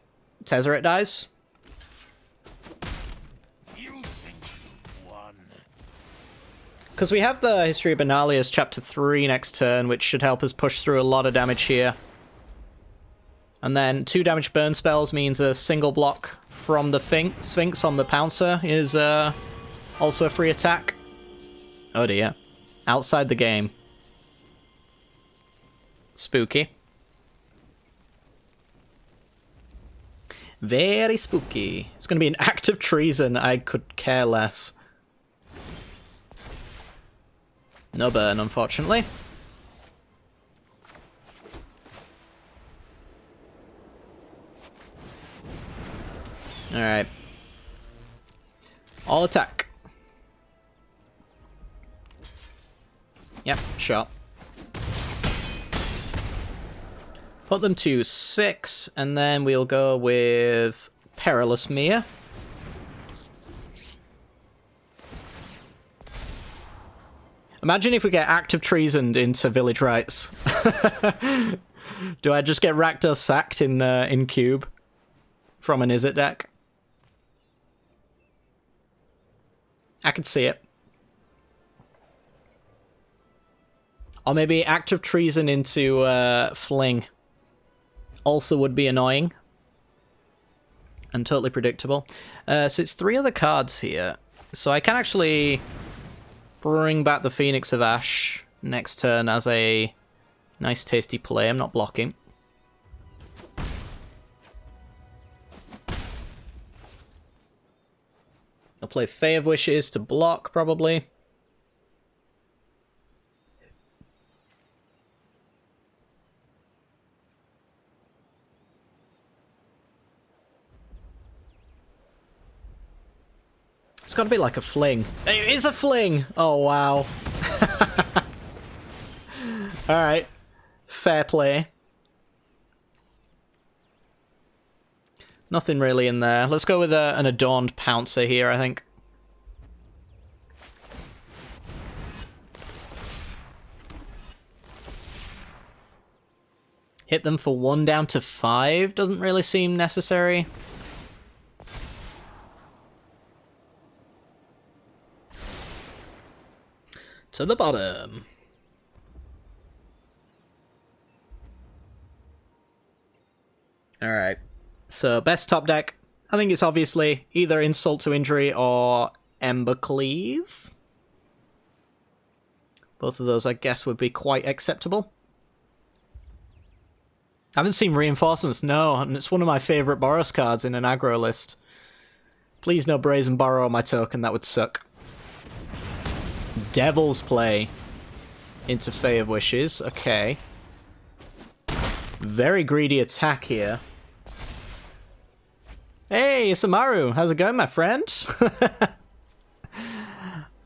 Speaker 1: Tezzeret dies. Because we have the History of Benalia's Chapter 3 next turn, which should help us push through a lot of damage here. And then 2 damage burn spells means a single block from the Sphinx on the Pouncer is also a free attack. Oh dear. Outside the game. Spooky. Very spooky. It's going to be an act of treason. I could care less. No burn, unfortunately. Alright. All attack. Yep, shot. Put them to 6, and then we'll go with Perilous Mere. Imagine if we get active treasoned into Village Rites. Do I just get Rakdos sacked in Cube from an Izzet deck? I could see it. Or maybe active treason into Fling. Also would be annoying. And totally predictable. So it's 3 other cards here. So I can actually bring back the Phoenix of Ash next turn as a nice tasty play. I'm not blocking. I'll play Fae of Wishes to block, probably. It's got to be like a fling. It is a fling! Oh, wow. Alright. Fair play. Nothing really in there. Let's go with an Adorned Pouncer here, I think. Hit them for 1 down to 5. Doesn't really seem necessary. To the bottom. Alright. So, best top deck. I think it's obviously either Insult to Injury or Embercleave. Both of those, I guess, would be quite acceptable. I haven't seen Reinforcements, no, and it's one of my favourite Boros cards in an aggro list. Please no Brazen Borrow on my token, that would suck. Devil's Play into Fae of Wishes. Okay. Very greedy attack here. Hey, Samaru! How's it going, my friend?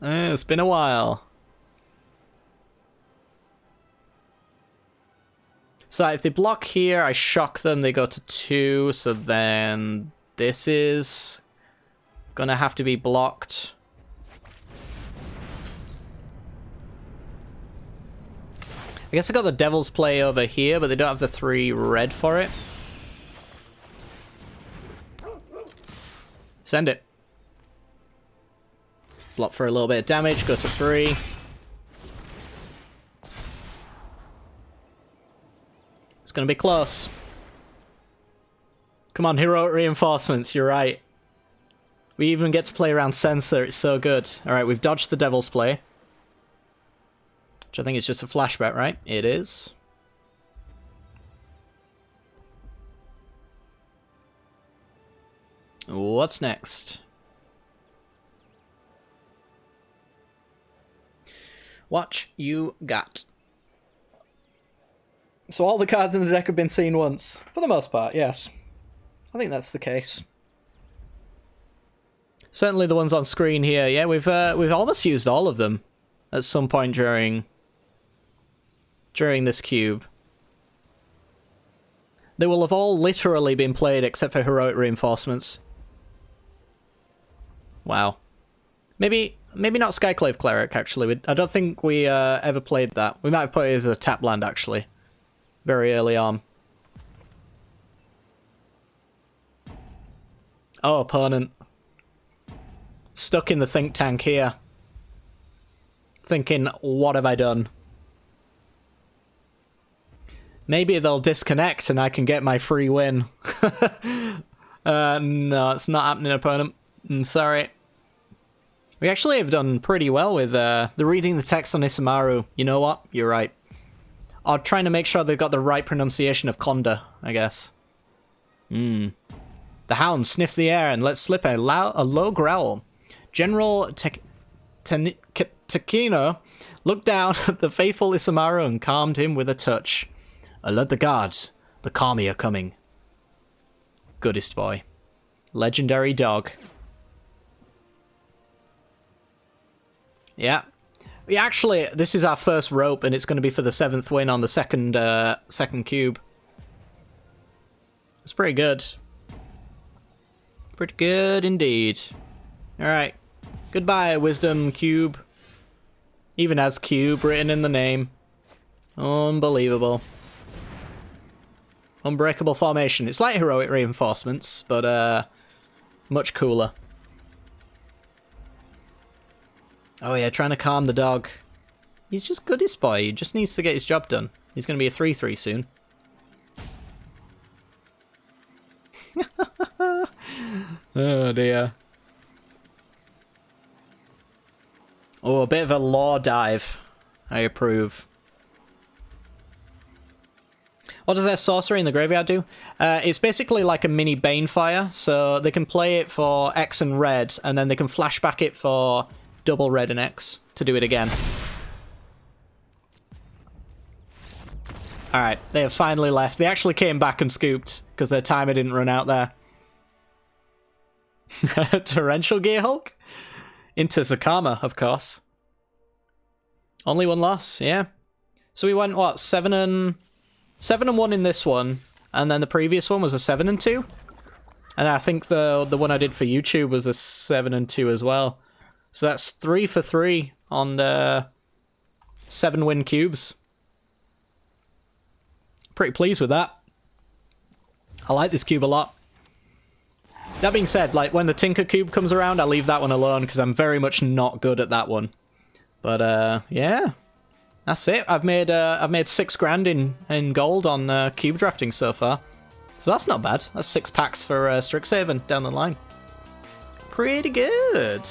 Speaker 1: It's been a while. So if they block here, I shock them, they go to 2, so then this is gonna have to be blocked. I guess I got the Devil's Play over here, but they don't have the 3 red for it. Send it. Block for a little bit of damage, go to 3. It's gonna be close. Come on, Heroic Reinforcements, you're right. We even get to play around Censor, it's so good. Alright, we've dodged the Devil's Play. Which I think is just a flashback, right? It is. What's next? What you got? So all the cards in the deck have been seen once, for the most part, yes. I think that's the case. Certainly the ones on screen here, yeah, we've almost used all of them at some point during this cube. They will have all literally been played except for Heroic Reinforcements. Wow. Maybe not Skyclave Cleric, actually. I don't think we ever played that. We might have put it as a tap land, actually. Very early on. Oh, opponent. Stuck in the think tank here. thinking, what have I done? Maybe they'll disconnect and I can get my free win. No, it's not happening, opponent. I'm sorry. We actually have done pretty well with the reading the text on Isamaru. You know what? You're right. I'm trying to make sure they've got the right pronunciation of Konda, I guess. The hound sniffed the air and let slip a low growl. General Takino looked down at the faithful Isamaru and calmed him with a touch. Alert the guards. The Kami are coming. Goodest boy. Legendary dog. Yeah. Actually, this is our first rope, and it's going to be for the 7th win on the second cube. It's pretty good. Pretty good indeed. Alright. Goodbye, Wisdom Cube. Even has cube written in the name. Unbelievable. Unbreakable formation. It's like heroic reinforcements, but much cooler. Oh yeah, trying to calm the dog. He's just goodest boy. He just needs to get his job done. He's going to be a 3-3 soon. Oh dear. Oh, a bit of a lore dive. I approve. What does their sorcery in the graveyard do? It's basically like a mini Banefire, so they can play it for X and red, and then they can flashback it for double red and X to do it again. Alright, they have finally left. They actually came back and scooped, because their timer didn't run out there. Torrential Gear Hulk? Into Zakama, of course. Only one loss, yeah. So we went, what, 7-1 in this one, and then the previous one was a 7-2? And I think the one I did for YouTube was a 7-2 as well. So that's 3 for 3 on 7-win cubes. Pretty pleased with that. I like this cube a lot. That being said, like when the Tinker cube comes around, I'll leave that one alone because I'm very much not good at that one. But yeah, that's it. I've made $6 grand in gold on cube drafting so far, so that's not bad. That's 6 packs for Strixhaven down the line. Pretty good.